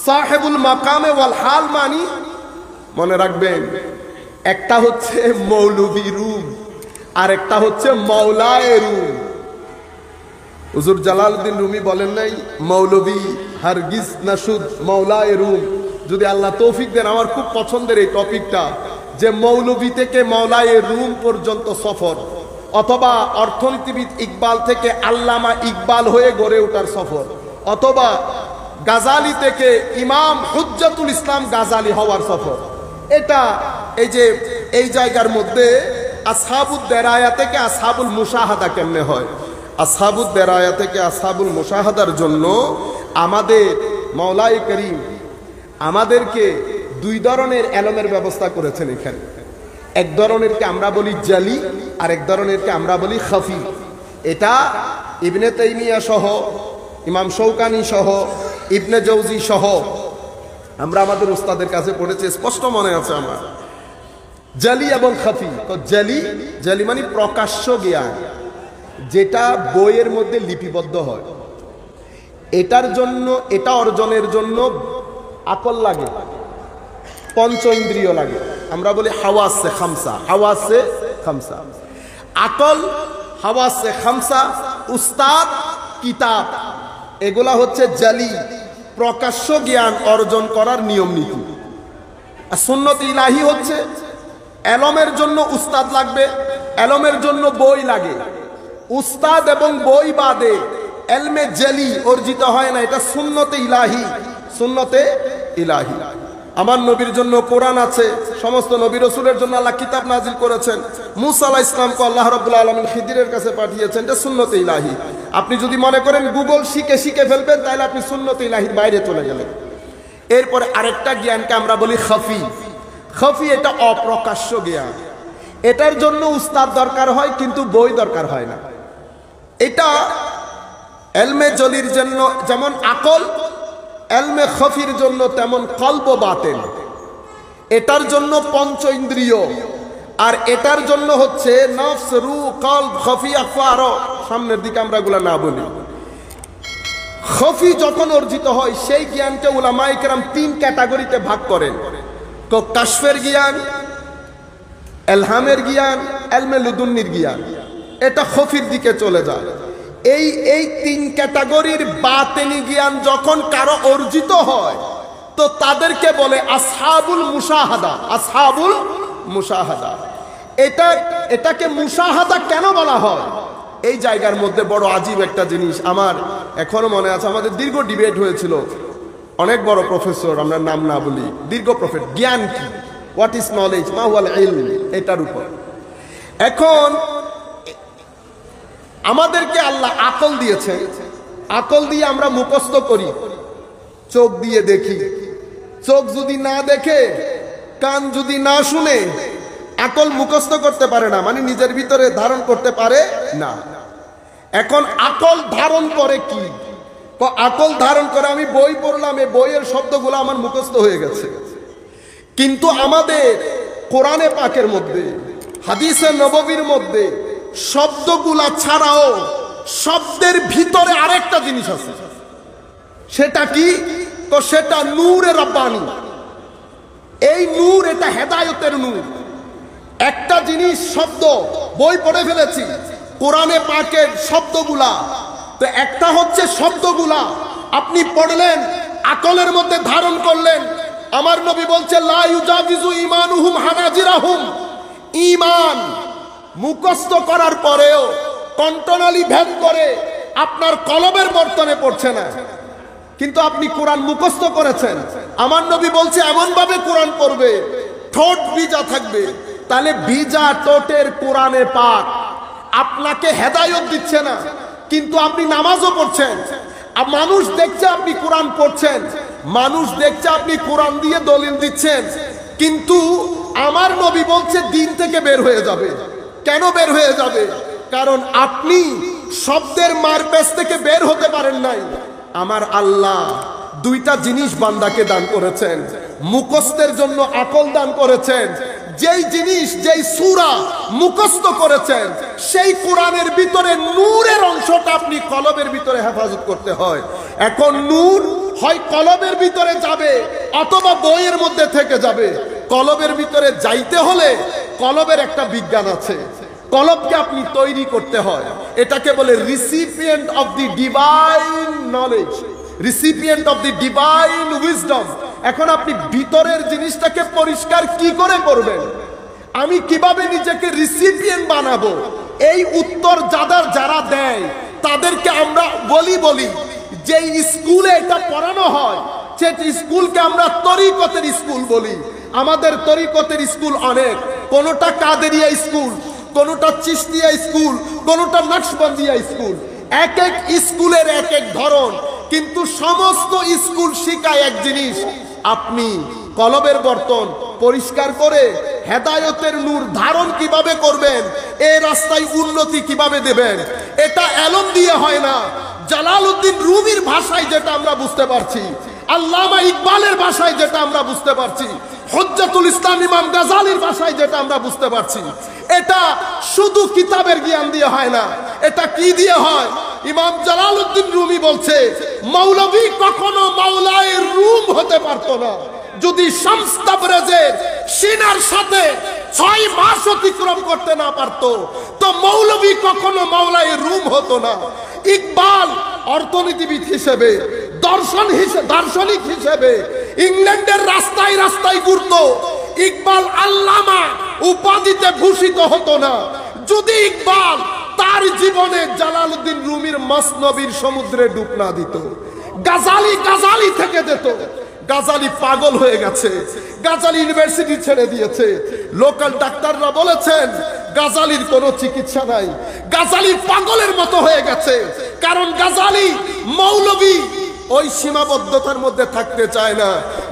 সাহেবুল মাকামে ওয়াল হাল মানি, মনে রাখবেন, একটা হচ্ছে মৌলভী রুম আর একটা হচ্ছে মাওলায়ে রুম। হুজুর জালালউদ্দিন রুমি বলেন নাই, মৌলভী হারগিজ নাশুদ মাওলায়ে রুম। যদি আল্লাহ তৌফিক দেন, আমার খুব পছন্দের এই টপিকটা, যে মৌলভী থেকে মাওলায়ে রুম পর্যন্ত সফর, অথবা অর্থনীতিবিদ ইকবাল থেকে আল্লামা ইকবাল হয়ে গড়ে ওঠার সফর, অথবা গাজালি থেকে ইমাম হুজ্জাতুল ইসলাম গাজালি হওয়ার সফর। এটা এই জায়গার মধ্যে আসহাবুদ দেরায়া থেকে আসহাবুল মুশাহাদা কেমনে হয়? আসহাবুদ দেরায়া থেকে আসহাবুল মুশাহাদার জন্য আমাদের মাওলাই করিম আমাদেরকে দুই ধরনের এলমের ব্যবস্থা করেছেন এখানে। এক ধরনেরকে আমরা বলি জালি, আর এক ধরনেরকে আমরা বলি খাফি। এটা ইবনে তাইমিয়া সহ, ইমাম শৌকানি সহ, ইবনে জৌজি সহ আমরা আমাদের উস্তাদের কাছে পড়েছি, স্পষ্ট মনে আছে আমার। জালি এবং খাফি। তো জালি মানে প্রকাশ্য জ্ঞান, যেটা বইয়ের মধ্যে লিপিবদ্ধ হয়। এটার জন্য, এটা অর্জনের জন্য আকল লাগে, পঞ্চ ইন্দ্রিয় লাগে। আমরা বলি হাওয়াসে খামসা, হাওয়াসে খামসা। আকল, হাওয়াসে খামসা, উস্তাদ, কিতাব, এগুলা হচ্ছে জালি, প্রকাশ্য জ্ঞান অর্জন করার নিয়ম নীতি। আর সুন্নত ইলাহি হচ্ছে এলমের জন্য উস্তাদ লাগবে, এলমের জন্য বই লাগে। উস্তাদ এবং বই বাদে এলমে জালি অর্জিত হয় না, এটা সুন্নতে ইলাহি। সুন্নতে ইলাহি। আমার নবীর জন্য কোরআন আছে, সমস্ত নবী রাসূলের জন্য আল্লাহ কিতাব নাজিল করেছেন। মুসা আলাইহিস সালামকে আল্লাহ রাব্বুল আলামিন খিদিরের কাছে পাঠিয়েছেন, এটা সুন্নতে ইলাহি। আপনি যদি মনে করেন গুগল শিখে ফেলবেন, তাহলে আপনি সুন্নতে ইলাহির বাইরে চলে গেলেন। এরপরে আরেকটা জ্ঞানকে আমরা বলি খাফি। খাফি এটা অপ্রকাশ্য জ্ঞান, এটার জন্য উস্তাদ দরকার হয় কিন্তু বই দরকার হয় না। এটা এলমে জলির জন্য, যেমন আকল এলমে খফির জন্য তেমন কলব বাতেন, এটার জন্য পঞ্চ ইন্দ্রিয়, আর এটার জন্য হচ্ছে নফস, রু, কলব, খফি, আখফা। আরো সামনের দিকে আমরা এগুলা না বলি। খফি যখন অর্জিত হয় সেই জ্ঞানকে উলামায়ে কেরাম 3 ক্যাটাগরিতে ভাগ করেন। তো কাশফের জ্ঞান, এলহামের জ্ঞান, এলমে লুদুন্নির জ্ঞান, এটা খফির দিকে চলে যায়। এই 3 ক্যাটাগরির বাতেনি জ্ঞান যখন কারো অর্জিত হয় তো তাদেরকে বলে আসহাবুল মুশাহাদা। আসহাবুল মুশাহাদা, এটাকে মুশাহাদা কেন বলা হয়? এই জায়গার মধ্যে বড় আজীব একটা জিনিস আমার এখনো মনে আছে। আমাদের দীর্ঘ ডিবেট হয়েছিল, অনেক বড় প্রফেসর, আমরা নাম না বলি, দীর্ঘ প্রফেসর, জ্ঞান কি, হোয়াট ইজ নলেজ, মা হুয়াল ইলম, এটার উপর। এখন আমাদেরকে আল্লাহ আকল দিয়েছে, আকল দিয়ে আমরা মুখস্থ করি, চোখ দিয়ে দেখি। চোখ যদি না দেখে, কান যদি না শুনে, আকল মুখস্থ করতে পারে না, মানে নিজের ভিতরে ধারণ করতে পারে না। এখন আকল ধারণ করে কি? আকল ধারণ করে আমি বই পড়লাম, এই বইয়ের শব্দগুলো আমার মুখস্থ হয়ে গেছে। কিন্তু আমাদের কোরআনে পাকের মধ্যে, হাদিসে নববীর মধ্যে শব্দগুলা ছাড়াও শব্দের ভিতরে আরেকটা জিনিস আছে। সেটা কি? তো সেটা নূরে রব্বানি। এই নূর, এটা হেদায়েতের নূর। একটা জিনিস শব্দ, বই পড়ে ফেলেছি কোরআনে পাকের শব্দগুলা, তো একটা হচ্ছে শব্দগুলা আপনি পড়লেন, আকলের মধ্যে ধারণ করলেন। আমার নবী বলছে লা ইউজাবিজু ঈমানুহুম হানাজিরাহুম, ঈমান মুখস্থ করার পরেও কণ্ঠনালী ভেদ করে আপনার কলবের বর্তনে পড়ছে না, কিন্তু আপনি কোরআন মুখস্থ করেছেন। আমার নবী বলছে এমন ভাবে কোরআন পড়বে ঠোঁট ভিজা থাকবে। তাহলে ভিজা ঠোঁটের কোরআনে পাক আপনাকে হেদায়েত দিচ্ছে না, কিন্তু আপনি নামাজও পড়ছেন, মানুষ দেখছে আপনি কোরআন পড়ছেন, মানুষ দেখছে আপনি কোরআন দিয়ে দলিল দিচ্ছেন, কিন্তু আমার নবী বলছে দিন থেকে বের হয়ে যাবে। কেন বের হয়ে যাবে? কারণ আপনি শব্দের মারপেচ থেকে বের হতে পারেন নাই। আমার আল্লাহ 2টা জিনিস বান্দাকে দান করেছেন, মুখস্থের জন্য আকল দান করেছেন। যেই জিনিস, যেই সূরা মুখস্থ করেছেন, সেই কোরআনের ভিতরে নূরের অংশটা আপনি কলবের ভিতরে হেফাজত করতে হয়। এখন নূর হয় কলবের ভিতরে যাবে অথবা বইয়ের মধ্যে থেকে যাবে। কলবের ভিতরে যাইতে হলে কলবের একটা বিজ্ঞান আছে, কলবকে আপনি তৈরি করতে হয়। এটাকে বলে recipient of the divine knowledge, recipient of the divine wisdom. এখন আপনি ভিতরের জিনিসটাকে পরিষ্কার কি করে করবেন? আমি কিভাবে নিজেকে রিসিপিয়েন্ট বানাবো? এই উত্তর যারা দেয় তাদেরকে আমরা বলি যে স্কুলে এটা পড়ানো হয়, সে স্কুলকে আমরা তরিকতের স্কুল বলি। আমাদের তরিকতের স্কুল অনেক, কোনোটা কাদেরিয়া স্কুল, কোনোটা চিশতিয়া স্কুল, কোনোটা নকশবন্দিয়া স্কুল। এক এক স্কুলের এক এক ধরন, কিন্তু সমস্ত স্কুল শিখায় এক জিনিস, আপনি কলবের বর্তন পরিষ্কার করে হেদায়েতের নূর ধারণ কিভাবে করবেন, এই রাস্তায় উন্নতি কিভাবে দেবেন। এটা এলম দিয়ে হয় না। জালালউদ্দিন রুমির ভাষায় যেটা আমরা বুঝতে পারছি, আল্লামা ইকবালের ভাষায় যেটা আমরা বুঝতে পারছি, হুজ্জাতুল ইসলাম ইমাম গাজালির ভাষায় যেটা আমরা বুঝতে পারছি, এটা শুধু কিতাবের জ্ঞান দিয়ে হয় না। এটা কি দিয়ে হয়? ইমাম জালালউদ্দিন রুমি বলছে মৌলভী কখনো মাওলায়ে রুম হতে পারতো না যদি শামস তাবরেজের সিনার সাথে 6 মাস অতিক্রম করতে না পারতো, তো মৌলভী কখনো মাওলায়ে রুম হতো না। ইকবাল অর্থনীতিবিদ হিসেবে, দার্শনিক হিসেবে ইংল্যান্ডের রাস্তায় রাস্তায় ঘুরতো। ইকবাল আল্লামা উপাধিতে ভূষিত হতো না যদি ইকবাল তার জীবনে জালালউদ্দিন রুমির মসনবির সমুদ্রে ডুব না দিত। গাজালি থেকে যেত। গাজালি পাগল হয়ে গেছে, গাজালি ইউনিভার্সিটি ছেড়ে দিয়েছে। লোকাল ডাক্তাররা বলেছেন গাজালির কোনো চিকিৎসা নাই, গাজালি পাগলের মতো হয়ে গেছে। কারণ গাজালি মৌলভী ওই সীমাবদ্ধতার মধ্যে থাকতে চায় না।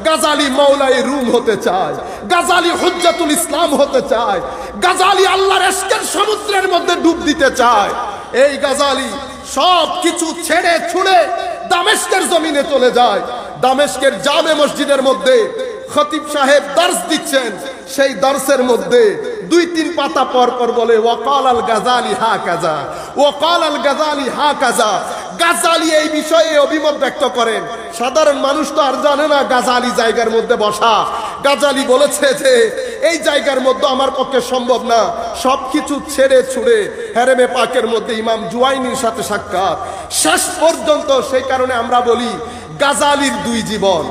গাজালি মাওলায়ে রুম হতে চায়, গাজালি হুজ্জাতুল ইসলাম হতে চায়, গাজালি আল্লাহর ইশকের সমুদ্রের মধ্যে ডুব দিতে চায়। এই গাজালি সব কিছু ছেড়ে ছুড়ে দামেস্কের জমিনে চলে যায়। দামেস্কের জামে মসজিদের মধ্যে খতিব সাহেব দার্স দিচ্ছেন, সেই দার্সের মধ্যে 2-3 পাতা পর পর বলে ওয়াকাল আল গাজালি হা কাজা, ওয়াকাল আল গাজালি হা কাজা। গাজালি এই বিষয়ে অভিমত ব্যক্ত করেন। সাধারণ মানুষ তো আর জানে না গাজালি জায়গার মধ্যে বসা। গাজালি বলেছে যে এই জায়গার মধ্যে আমার পক্ষে সম্ভব না, সবকিছু ছেড়ে ছুড়ে হেরেমে পাকের মধ্যে ইমাম জুয়াইনির সাথে সাক্ষাৎ শেষ পর্যন্ত। সেই কারণে আমরা বলি গাজালির 2 জীবন,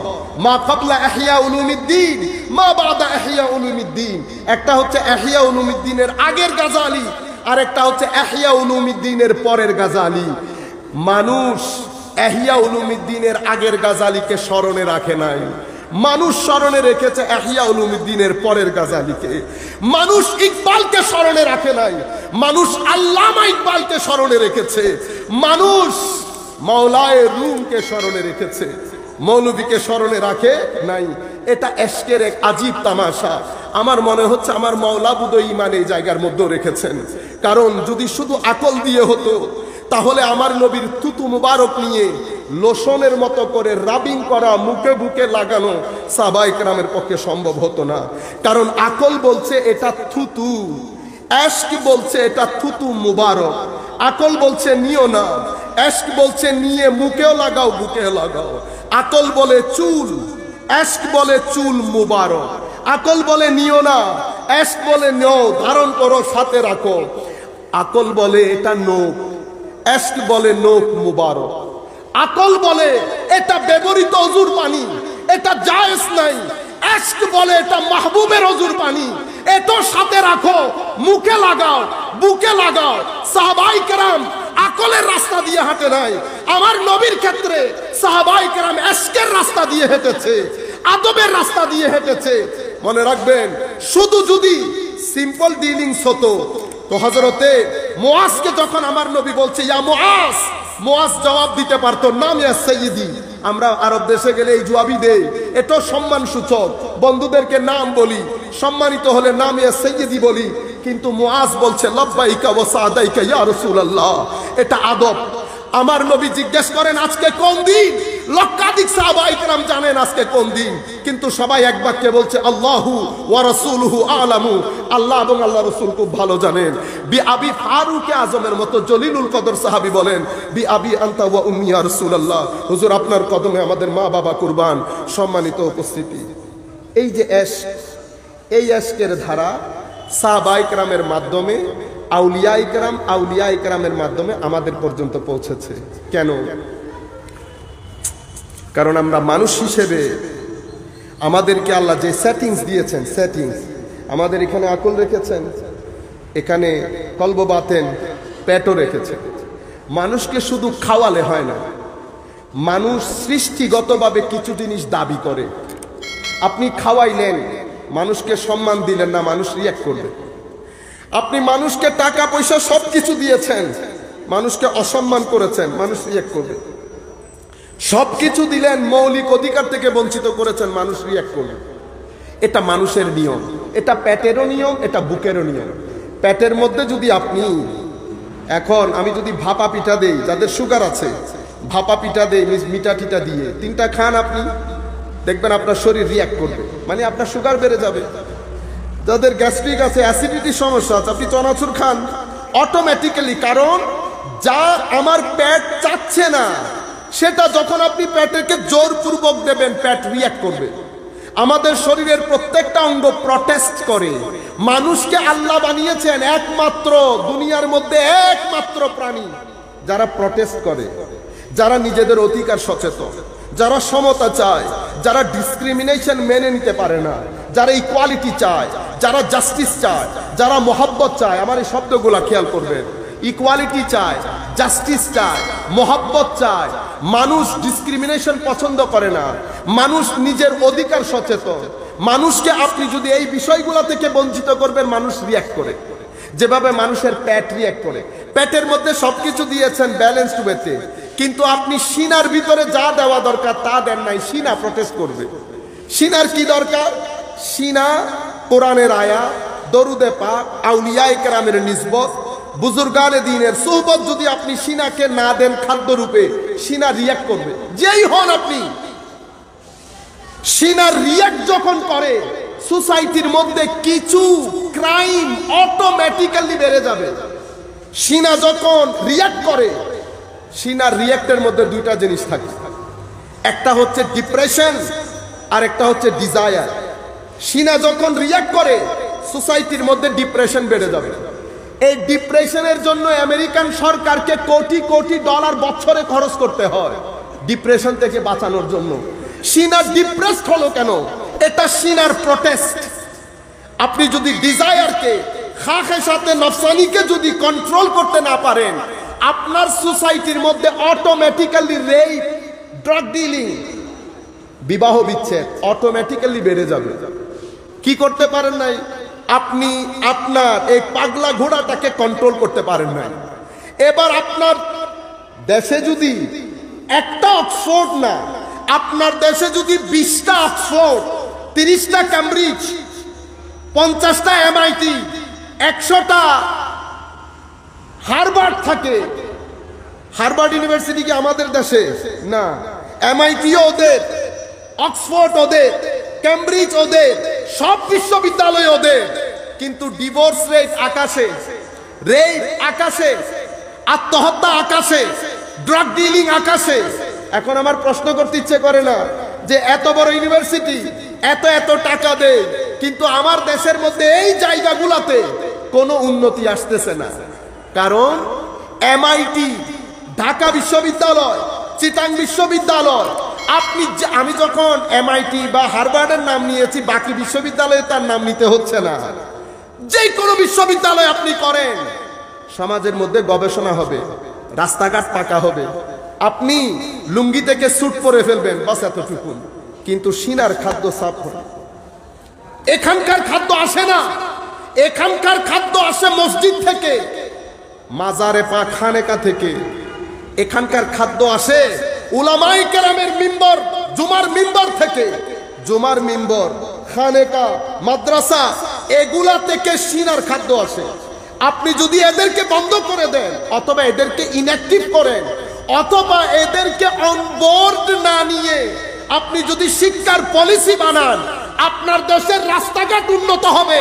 মা ক্বাবলা ইহয়া উলুমিদ্দিন, মা বাদা ইহয়া উলুমিদ্দিন। একটা হচ্ছে ইহয়া উলুমিদ্দিনের আগের গাজালি, আর একটা হচ্ছে ইহয়া উলুমিদ্দিনের পরের গাজালি। মানুষ ইহয়া উলুমিদ্দিনের আগের গাজালিকে স্মরণে রাখে নাই, মানুষ স্মরণে রেখেছে ইহয়া উলুমিদ্দিনের পরের গাজালিকে। মানুষ ইকবালকে স্মরণে রাখে নাই, মানুষ আল্লামা ইকবালকে স্মরণে রেখেছে। মানুষ মাওলায়ে রুমকে স্মরণে রেখেছে, মৌলভীকে স্মরণে রাখে নাই। এটা এশকের এক আজীব তামাশা। আমার মনে হচ্ছে আমার মাওলা বুদই ইমান এই জায়গার মধ্যে রেখেছেন। কারণ যদি শুধু আকল দিয়ে হতো তাহলে আমার নবীর থুতু মুবারক নিয়ে লোশনের মতো করে রাবিং করা, মুখে বুকে লাগানো সাহাবায়ে কেরামের পক্ষে সম্ভব হতো না। কারণ আকল বলছে এটা থুতু, এশক বলছে এটা থুতু মুবারক। আকল বলছে নিও না, এশক বলছে নিয়ে মুখেও লাগাও বুকেও লাগাও। আকল বলে চুল, এশক বলে চুল মুবারক। আকল বলে নিও না, এশক বলে নেও, ধারণ করো, সাথে রাখো। আকল বলে এটা নোক, এশক বলে নোক মুবারক। আকল বলে এটা ব্যবহৃত অজুর পানি, এটা জায়েজ নাই। এশক বলে এটা মাহবুবের অজুর পানি, এটা সাথে রাখো, মুখে লাগাও, বুকে লাগাও। সাহাবায়ে কেরাম আকলের রাস্তা দিয়ে হাঁটে নাই। আমার নবীর ক্ষেত্রে সাহাবায়ে কেরাম এশকের রাস্তা দিয়ে হেঁটেছে, আদবের রাস্তা দিয়ে হেঁটেছে। মনে রাখবেন, শুধু যদি সিম্পল ডিলিংস হতো তো হযরতে মুআজকে যখন আমার নবী বলছে ইয়া মুআজ, মুআজ জবাব দিতে পারতো নাম ইয়া সাইয়্যিদি। আমরা আরব দেশে গেলে এই জবাবই দেই, এটাও সম্মান সূচক। বন্ধুদেরকে নাম বলি, সম্মানিত হলে নাম ইয়া সাইয়্যিদি বলি। কিন্তু মুআজ বলছে লাব্বাইকা ওয়া সাদাইকা ইয়া রাসূলুল্লাহ, এটা আদব। আমার নবী জিজ্ঞেস করেন আজকে কোন দিন? লক্ষাধিক সাহাবায়ে কেরাম জানেন আজকে কোন দিন, কিন্তু সবাই এক বাক্যে বলছে আল্লাহু ওয়া রাসূলুহু আ'লামু, আল্লাহ এবং আল্লাহ রাসূল খুব ভালো জানেন। বি আবি ফারুকে আজমের মতো জলিলুল কদর সাহাবী বলেন বি আবি আনতা ওয়া উম্মি ইয়া রাসূলুল্লাহ, হুজুর আপনার কদমে আমাদের মা বাবা কুরবান। সম্মানিত উপস্থিতি, এই যে এশক, এই এশকের ধারা সাহাবায়ে কেরামের মাধ্যমে, আউলিয়ায়ে কেরামের মাধ্যমে আমাদের পর্যন্ত পৌঁছেছে। কেন? কারণ আমরা মানুষ হিসেবে আমাদেরকে আল্লাহ যে সেটিংস দিয়েছেন, সেটিংস আমাদের এখানে আকল রেখেছেন, এখানে কলব বাতেন পেটও রেখেছেন। মানুষকে শুধু খাওয়ালে হয় না, মানুষ সৃষ্টিগতভাবে কিছু জিনিস দাবি করে। আপনি খাওয়াইলেন, মানুষকে সম্মান দিলেন না, মানুষ রিঅ্যাক্ট করবে। আপনি মানুষকে টাকা পয়সা সবকিছু দিয়েছেন, মানুষকে অসম্মান করেছেন, মানুষ রিঅ্যাক্ট করবে। সবকিছু দিলেন, মৌলিক অধিকার থেকে বঞ্চিত করেছেন, মানুষ রিঅ্যাক্ট করবে। এটা মানুষের নিয়ম, এটা পেটেরও নিয়ম, এটা বুকেরও নিয়ম। পেটের মধ্যে যদি আপনি এখন আমি যদি ভাপা পিঠা দেই, যাদের সুগার আছে ভাপা পিঠা দেই মিঠা টিটা দিয়ে 3টা খান, আপনি দেখবেন আপনার শরীর রিঅ্যাক্ট করবে, মানে আপনার সুগার বেড়ে যাবে। যাদের গ্যাস্ট্রিক আছে, অ্যাসিডিটির সমস্যা আছে, আপনি চনাচুর খান অটোমেটিক্যালি। কারণ যা আমার পেট চাচ্ছে না সেটা যখন আপনি পেটকে জোরপূর্বক দেবেন, পেট রিঅ্যাক্ট করবে। আমাদের শরীরের প্রত্যেকটা অঙ্গ প্রটেস্ট করে। মানুষকে আল্লাহ বানিয়েছেন একমাত্র দুনিয়ার মধ্যে একমাত্র প্রাণী যারা প্রটেস্ট করে, যারা নিজেদের অধিকার সচেতন, যারা সমতা চায়, যারা ডিসক্রিমিনেশন মেনে নিতে পারে না, যারা ইকুয়ালিটি চায়, যারা জাস্টিস চায়, যারা মোহাব্বত চায়। আমার এই শব্দগুলা খেয়াল করবেন, ইকুয়ালিটি চায়, জাস্টিস চায়, মোহাব্বত চায়। মানুষ ডিসক্রিমিনেশন পছন্দ করে না, মানুষ নিজের অধিকার সচেতন। মানুষকে আপনি যদি এই বিষয়গুলো থেকে বঞ্চিত করবেন, মানুষ রিঅ্যাক্ট করে। যেভাবে মানুষের পেট রিঅ্যাক্ট করে, পেটের মধ্যে সবকিছু দিয়েছেন ব্যালেন্সড ওয়েতে, কিন্তু আপনি সিনার ভিতরে যা দেওয়া দরকার তা দেন নাই, সিনা প্রটেস্ট করবে। সিনার কি দরকার? সিনা কোরআনের আয়াত, দরুদে পাক, আউলিয়ায়ে কেরামের নিসবত, বুজুর্গানে দ্বীনের সুহবত যদি আপনি সিনাকে না দেন খাদ্য রূপে, সিনা রিঅ্যাক্ট করবে। যেই হন আপনি, সিনা রিয়াক্ট যখন করে সোসাইটির মধ্যে কিছু ক্রাইম অটোমেটিক্যালি বেড়ে যাবে। সিনা যখন রিয়াক্ট করে, সিনার রিয়াক্টের মধ্যে দুইটা জিনিস থাকে, একটা হচ্ছে ডিপ্রেশন আর একটা হচ্ছে ডিজায়ার। সিনা যখন রিয়াক্ট করে সোসাইটির মধ্যে ডিপ্রেশন বেড়ে যাবে। এই ডিপ্রেশনের জন্য আমেরিকান সরকারকে কোটি কোটি ডলার বছরে খরচ করতে হয় ডিপ্রেশন থেকে বাঁচানোর জন্য। সিনা ডিপ্রেসড হলো কেন? এটা সিনার প্রোটেস্ট। আপনি যদি ডিজায়ারকে, খাখের সাথে নফসানিকে যদি কন্ট্রোল করতে না পারেন, আপনার সোসাইটির মধ্যে অটোমেটিক্যালি রেপ, ড্রাগ ডিলিং, বিবাহ বিচ্ছেদ অটোমেটিক্যালি বেড়ে যাবে। কি করতে পারেন নাই? আপনি আপনার এই পাগলা ঘোড়াটাকে কন্ট্রোল করতে পারেন নাই। এবার আপনার দেশে যদি একটা অক্সফোর্ড না, আপনার দেশে যদি 20টা অক্সফোর্ড, 30টা ক্যামব্রিজ, 50টা MIT, 100টা হার্ভার্ড থাকে। হার্ভার্ড ইউনিভার্সিটি কি আমাদের দেশে? না। MIT ওদের, অক্সফোর্ড ওদের, ক্যামব্রিজ ওদের, সব বিশ্ববিদ্যালয় ওদের, কিন্তু ডিভোর্স রেট আকাশে, রেপ আকাশে, আত্মহত্যা আকাশে, ড্রাগ ডিলিং আকাশে। এখন আমার প্রশ্ন করতে ইচ্ছে করে না যে এত বড় ইউনিভার্সিটি এত এত টাকা দেয়, কিন্তু আমার দেশের মধ্যে এই জায়গাগুলোতে কোনো উন্নতি আসতেছে না। কারণ MIT, ঢাকা বিশ্ববিদ্যালয়, চিটাং বিশ্ববিদ্যালয়, আমি যখন MIT বা হার্ভার্ডের নাম নিয়েছি, বাকি বিশ্ববিদ্যালয়ে তার নাম নিতে হচ্ছে না। যে কোনো বিশ্ববিদ্যালয় আপনি করেন, সমাজের মধ্যে গবেষণা হবে, রাস্তাঘাট পাকা হবে, আপনি লুঙ্গি থেকে স্যুট পরে ফেলবেন, বাস এতটুকু। কিন্তু সিনার খাদ্য সাফ হবে। এখানকার খাদ্য আসে না, এখানকার খাদ্য আসে মসজিদ থেকে, মাজারে পাক, খানেকা থেকে। এখানকার খাদ্য আসে উলামায়ে কেরামের মিম্বর, জুমার মিম্বর থেকে। জুমার মিম্বর, খানেকা, মাদ্রাসা, এগুলা থেকে সিনার খাদ্য আসে। আপনি যদি এদেরকে বন্ধ করে দেন, অথবা এদেরকে ইনঅ্যাক্টিভ করেন, অথবা এদেরকে অনবোর্ড না নিয়ে আপনি যদি শিক্ষার পলিসি বানান, আপনার দেশের রাস্তাঘাট উন্নত হবে,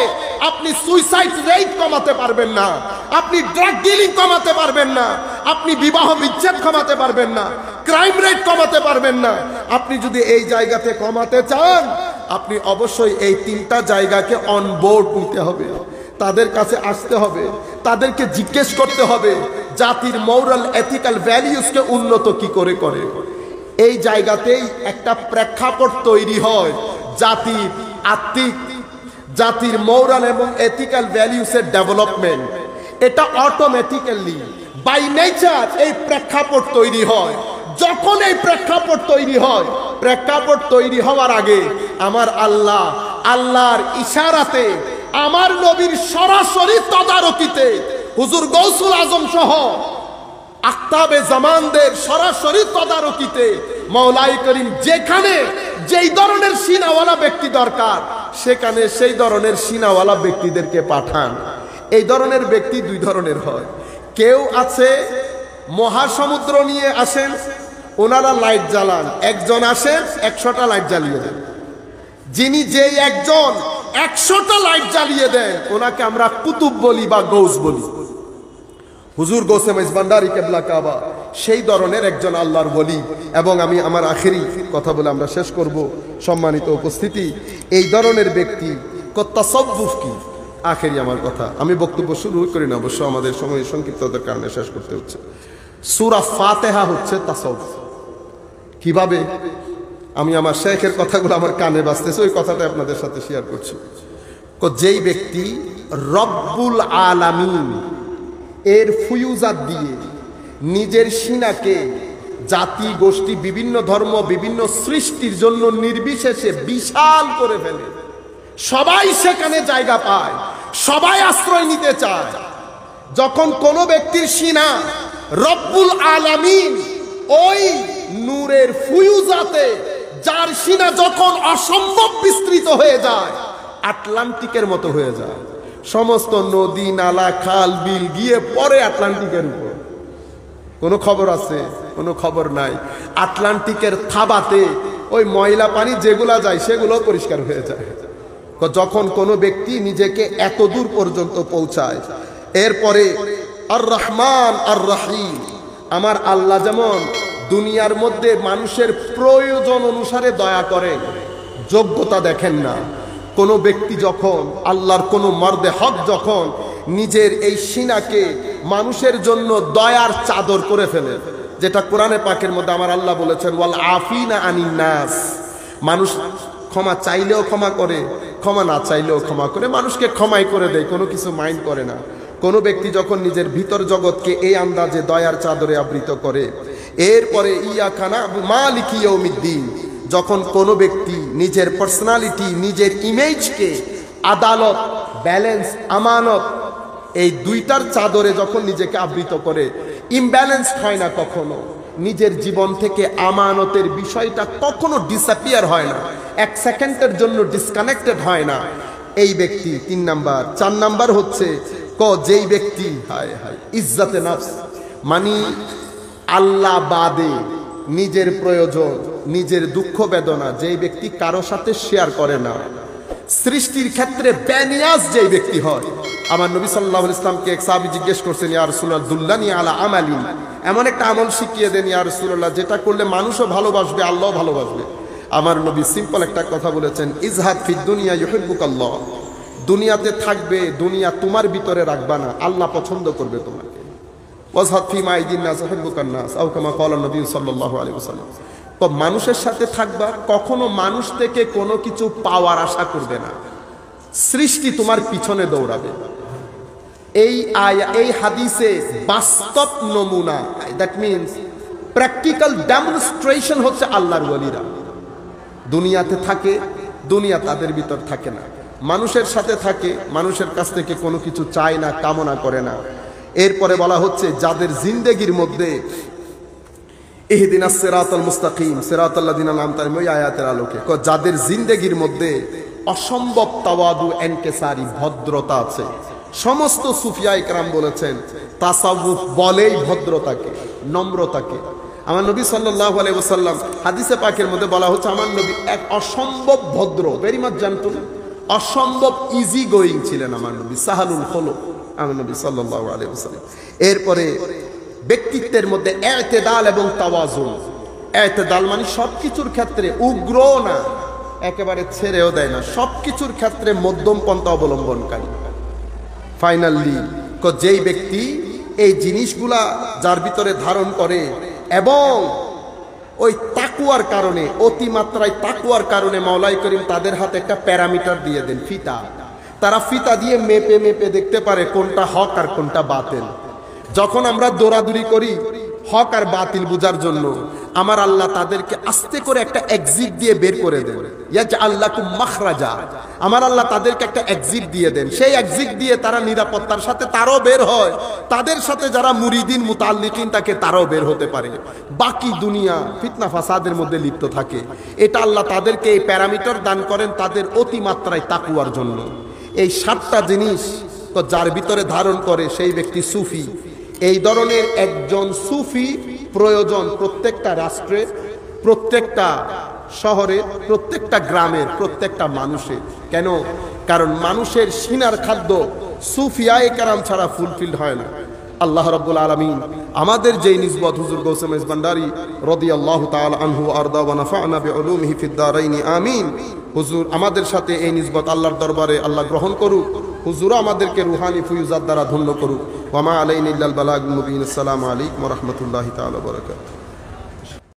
আপনি সুইসাইড রেট কমাতে পারবেন না, আপনি ড্রাগ ডিলিং কমাতে পারবেন না, আপনি বিবাহ বিচ্ছেদ কমাতে পারবেন না, ক্রাইম রেট কমাতে পারবেন না। আপনি যদি এই জায়গাতে কমাতে চান, আপনি অবশ্যই এই 3টা জায়গাকে অনবোর্ড নিতে হবে, তাদের কাছে আসতে হবে, তাদেরকে জিজ্ঞেস করতে হবে জাতির মোরাল এথিক্যাল ভ্যালিউসকে উন্নত কি করে করে। এই জায়গাতেই একটা প্রেক্ষাপট তৈরি হয় জাতির আত্মিক, জাতির মোরাল এবং এথিক্যাল ভ্যালিউসের ডেভেলপমেন্ট। এটা অটোমেটিক্যালি বাই নেচার এই প্রেক্ষাপট তৈরি হয়। যখন এই প্রেক্ষাপট তৈরি হয়, প্রেক্ষাপট তৈরি হওয়ার আগে আমার আল্লাহ, আল্লাহর ইশারাতে, আমার নবীর সরাসরি তদারকিতে, হুজুর গৌসুল আজম সহ আখতাবে জামানদের সরাসরি তদারকিতে মাওলাই করিম যেখানে যেই ধরনের সিনাওয়ালা ব্যক্তি দরকার, সেখানে সেই ধরনের সিনাওয়ালা ব্যক্তিদেরকে পাঠান। এই ধরনের ব্যক্তি 2 ধরনের হয়। কেউ আছে মহাসমুদ্র নিয়ে আসেন, ওনারা লাইট জ্বালান, একজন আসেন 100টা লাইট জ্বালিয়ে দেন। যিনি যেই একজন 100টা লাইট জ্বালিয়ে দেন, ওনাকে আমরা কুতুব বলি বা গৌস বলি। হুজুর গৌসে মেজবান্ডারি কেবলা কাবা সেই ধরনের একজন আল্লাহর ওলি। এবং আমি আমার আখেরি কথা বলে আমরা শেষ করব। সম্মানিত উপস্থিতি, এই ধরনের ব্যক্তি তাসাউফ কি, আখেরি আমার কথা, আমি বক্তব্য শুরু করি না, অবশ্য আমাদের সময় সংক্ষিপ্ততার কারণে শেষ করতে হচ্ছে। সূরা ফাতিহা হচ্ছে তাসাউফ। কিভাবে? আমি আমার শেখের কথাগুলো আমার কানে বাজতেছে, ওই কথাটা আপনাদের সাথে শেয়ার করছি। যেই ব্যক্তি রব্বুল আলামিন এর ফুয়ুজাত দিয়ে নিজের সিনাকে জাতি, গোষ্ঠী, বিভিন্ন ধর্ম, বিভিন্ন সৃষ্টির জন্য নির্বিশেষে বিশাল করে ফেলে, সবাই সেখানে জায়গা পায়, সবাই আশ্রয় নিতে চায়। যখন কোনো ব্যক্তির সিনা রব্বুল আলামিন ওই নূরের ফুয়ুজাতে, যার সিনা যখন অসম্ভব বিস্তৃত হয়ে যায়, আটলান্টিকের মতো হয়ে যায়, সমস্ত নদী, নালা, খাল, বিল গিয়ে পড়ে আটলান্টিকের উপর। কোনো খবর আছে? কোনো খবর নাই। আটলান্টিকের থাবাতে ওই ময়লা পানি যেগুলা যায় সেগুলো পরিষ্কার হয়ে যায়। যখন কোনো ব্যক্তি নিজেকে এত দূর পর্যন্ত পৌঁছায়, এরপরে আর রহমান আর রহিম, আমার আল্লাহ যেমন দুনিয়ার মধ্যে মানুষের প্রয়োজন অনুসারে দয়া করেন, যোগ্যতা দেখেন না। কোনো ব্যক্তি যখন আল্লাহর কোনো মর্দে হক যখন নিজের এই সিনাকে মানুষের জন্য দয়ার চাদর করে ফেলে, যেটা কোরআনে পাকের মধ্যে আমার আল্লাহ বলেছেন ওয়াল আফিনা আনিন নাস, মানুষ ক্ষমা চাইলেও ক্ষমা করে, ক্ষমা না চাইলেও ক্ষমা করে, মানুষকে ক্ষমাই করে দেয়, কোনো কিছু মাইন্ড করে না। কোনো ব্যক্তি যখন নিজের ভিতর জগৎকে এই আন্দাজে দয়ার চাদরে আবৃত করে, এরপরে ইয়াকা না'বুদু মালিকি ইয়াউমিদ্দিন, যখন কোনো ব্যক্তি নিজের পার্সোনালিটি, নিজের ইমেজকে আদালত, ব্যালেন্স, আমানত, এই দুইটার চাদরে যখন নিজেকে আবৃত করে, ইমব্যালেন্সড হয় না কখনো, নিজের জীবন থেকে আমানতের বিষয়টা কখনো ডিসঅ্যাপিয়ার হয় না, এক সেকেন্ডের জন্য ডিসকানেক্টেড হয় না, এই ব্যক্তি 3 নাম্বার। 4 নাম্বার হচ্ছে যেই ব্যক্তি হায় হায় ইজ্জতে নফস, মানে আল্লাহ বাদে নিজের প্রয়োজন, নিজের দুঃখ বেদনা যেই ব্যক্তি কারো সাথে শেয়ার করে না, সৃষ্টির ক্ষেত্রে বেনিয়াজ যেই ব্যক্তি হয়। আমার নবী সাল্লাল্লাহু আলাইহি ওয়াসাল্লামকে এক সাহাবী জিজ্ঞেস করছেন, ইয়া রাসূলুল্লাহ দুল্লানি আলা আমালিন, এমন একটা আমল শিখিয়ে দেন ইয়া রাসূলুল্লাহ যেটা করলে মানুষও ভালোবাসবে, আল্লাহও ভালোবাসবে। আমার নবী সিম্পল একটা কথা বলেছেন, ইজহাদ ফিদ দুনিয়া ইউহিব্বুকাল্লাহ, দুনিয়াতে থাকবে, দুনিয়া তোমার ভিতরে রাখবা না, আল্লাহ পছন্দ করবে তোমাকে। ওয়াজহাদ ফি মা আইদিন নাস ইউহিব্বুকান নাস আও কামা ক্বালা নবী সাল্লাল্লাহু আলাইহি ওয়াসাল্লাম। তো মানুষের সাথে থাকবা, কখনো মানুষ থেকে কোনো কিছু পাওয়ার আশা করবে না, সৃষ্টি তোমার পিছনে দৌড়াবে। এই হাদিসে বাস্তব নমুনা, দ্যাট মিনস প্র্যাকটিক্যাল ডেমনস্ট্রেশন হচ্ছে আল্লাহর ওয়ালিরা দুনিয়াতে থাকে, দুনিয়া তাদের ভিতর থাকে না, মানুষের সাথে থাকে, মানুষের কাছ থেকে কোনো কিছু চায় না, কামনা করে না। এরপরে বলা হচ্ছে যাদের জিন্দেগির মধ্যে ইহদিনাস সিরাতাল মুস্তাকিম সিরাতাল লাযিনা আন'আমতা আলাইহিম, ওই আয়াতের আলোকে যাদের জিন্দেগির মধ্যে অসম্ভব তাওয়াদু, এনকেসারি, ভদ্রতা আছে। সমস্ত সুফিয়ায়ে কেরাম বলেছেন তাসাউফ বলেই ভদ্রতাকে, নম্রতাকে। আমার নবী সাল্লাল্লাহু আলাইহি ওয়াসাল্লাম হাদিসে পাকের মধ্যে বলা হচ্ছে আমার নবী এক অসম্ভব ভদ্র, ভেরি মাচ জেন্টল, অসম্ভব ইজি গোয়িং ছিলেন আমার নবী, সাহালুল খুলুক আমার নবী সাল্লাল্লাহু আলাইহি ওয়াসাল্লাম। এরপরে ব্যক্তিত্বের মধ্যে ইতিদাল এবং তাওয়াজুন। ইতিদাল মানে সবকিছুর ক্ষেত্রে উগ্র না, একেবারে ছেড়েও দেয় না, সবকিছুর ক্ষেত্রে মধ্যম পন্থা অবলম্বনকারী। ফাইনালি যেই ব্যক্তি এই জিনিসগুলা যার ভিতরে ধারণ করে এবং ওই তাকুয়ার কারণে, অতিমাত্রায় তাকুয়ার কারণে মাওলাই করিম তাদের হাতে একটা প্যারামিটার দিয়ে দেন, ফিতা। তারা ফিতা দিয়ে মেপে মেপে দেখতে পারে কোনটা হক আর কোনটা বাতিল। যখন আমরা দৌড়াদৌড়ি করি হক আর বাতিল বুঝার জন্য, আমার আল্লাহ তাদেরকে আস্তে করে একটা এক্সিট দিয়ে বের করে দেন, ইয়াজআল্লাকুম মাখরাজা, আমার আল্লাহ তাদেরকে একটা এক্সিট দিয়ে দেন। সেই এক্সিট দিয়ে তারা নিরাপত্তার সাথে তারও বের হয়, তাদের সাথে যারা মুরিদিন মুতাল্লিকিন তাকে তারাও বের হতে পারে। বাকি দুনিয়া ফিতনা ফাসাদের মধ্যে লিপ্ত থাকে। এটা আল্লাহ তাদেরকে এই প্যারামিটার দান করেন তাদের অতিমাত্রায় তাকুয়ার জন্য। এই 7টা জিনিস যার ভিতরে ধারণ করে সেই ব্যক্তি সুফি। এই ধরনের একজন সুফি প্রয়োজন প্রত্যেকটা রাষ্ট্রে, প্রত্যেকটা শহরে, প্রত্যেকটা গ্রামের, প্রত্যেকটা মানুষের। কেন? কারণ মানুষের সিনার খাদ্য সুফিয়ায়ে কেরাম ছাড়া ফুলফিল হয় না। আল্লাহ রাব্বুল আলামিন আমাদের যেই নিসবত হুজুর গৌসে মেজবান্ডারি রাদিয়াল্লাহু তাআলা আনহু আরদা ওয়া নাফা'না বিউলুমিহি ফিদ দারাইন আমিন। হুজুর আমাদের সাথে এই নিসবত আল্লাহর দরবারে আল্লাহ গ্রহণ করুক। হুজুর আমাদেরকে রুহানি ফুয়ুজাত দ্বারা ধন্য করুক। ওয়া মা আলাইনা ইল্লাল বালাগুল মুবিন। আসসালামু আলাইকুম ওয়া রাহমাতুল্লাহি তাআলা ওয়া বারাকাতুহু।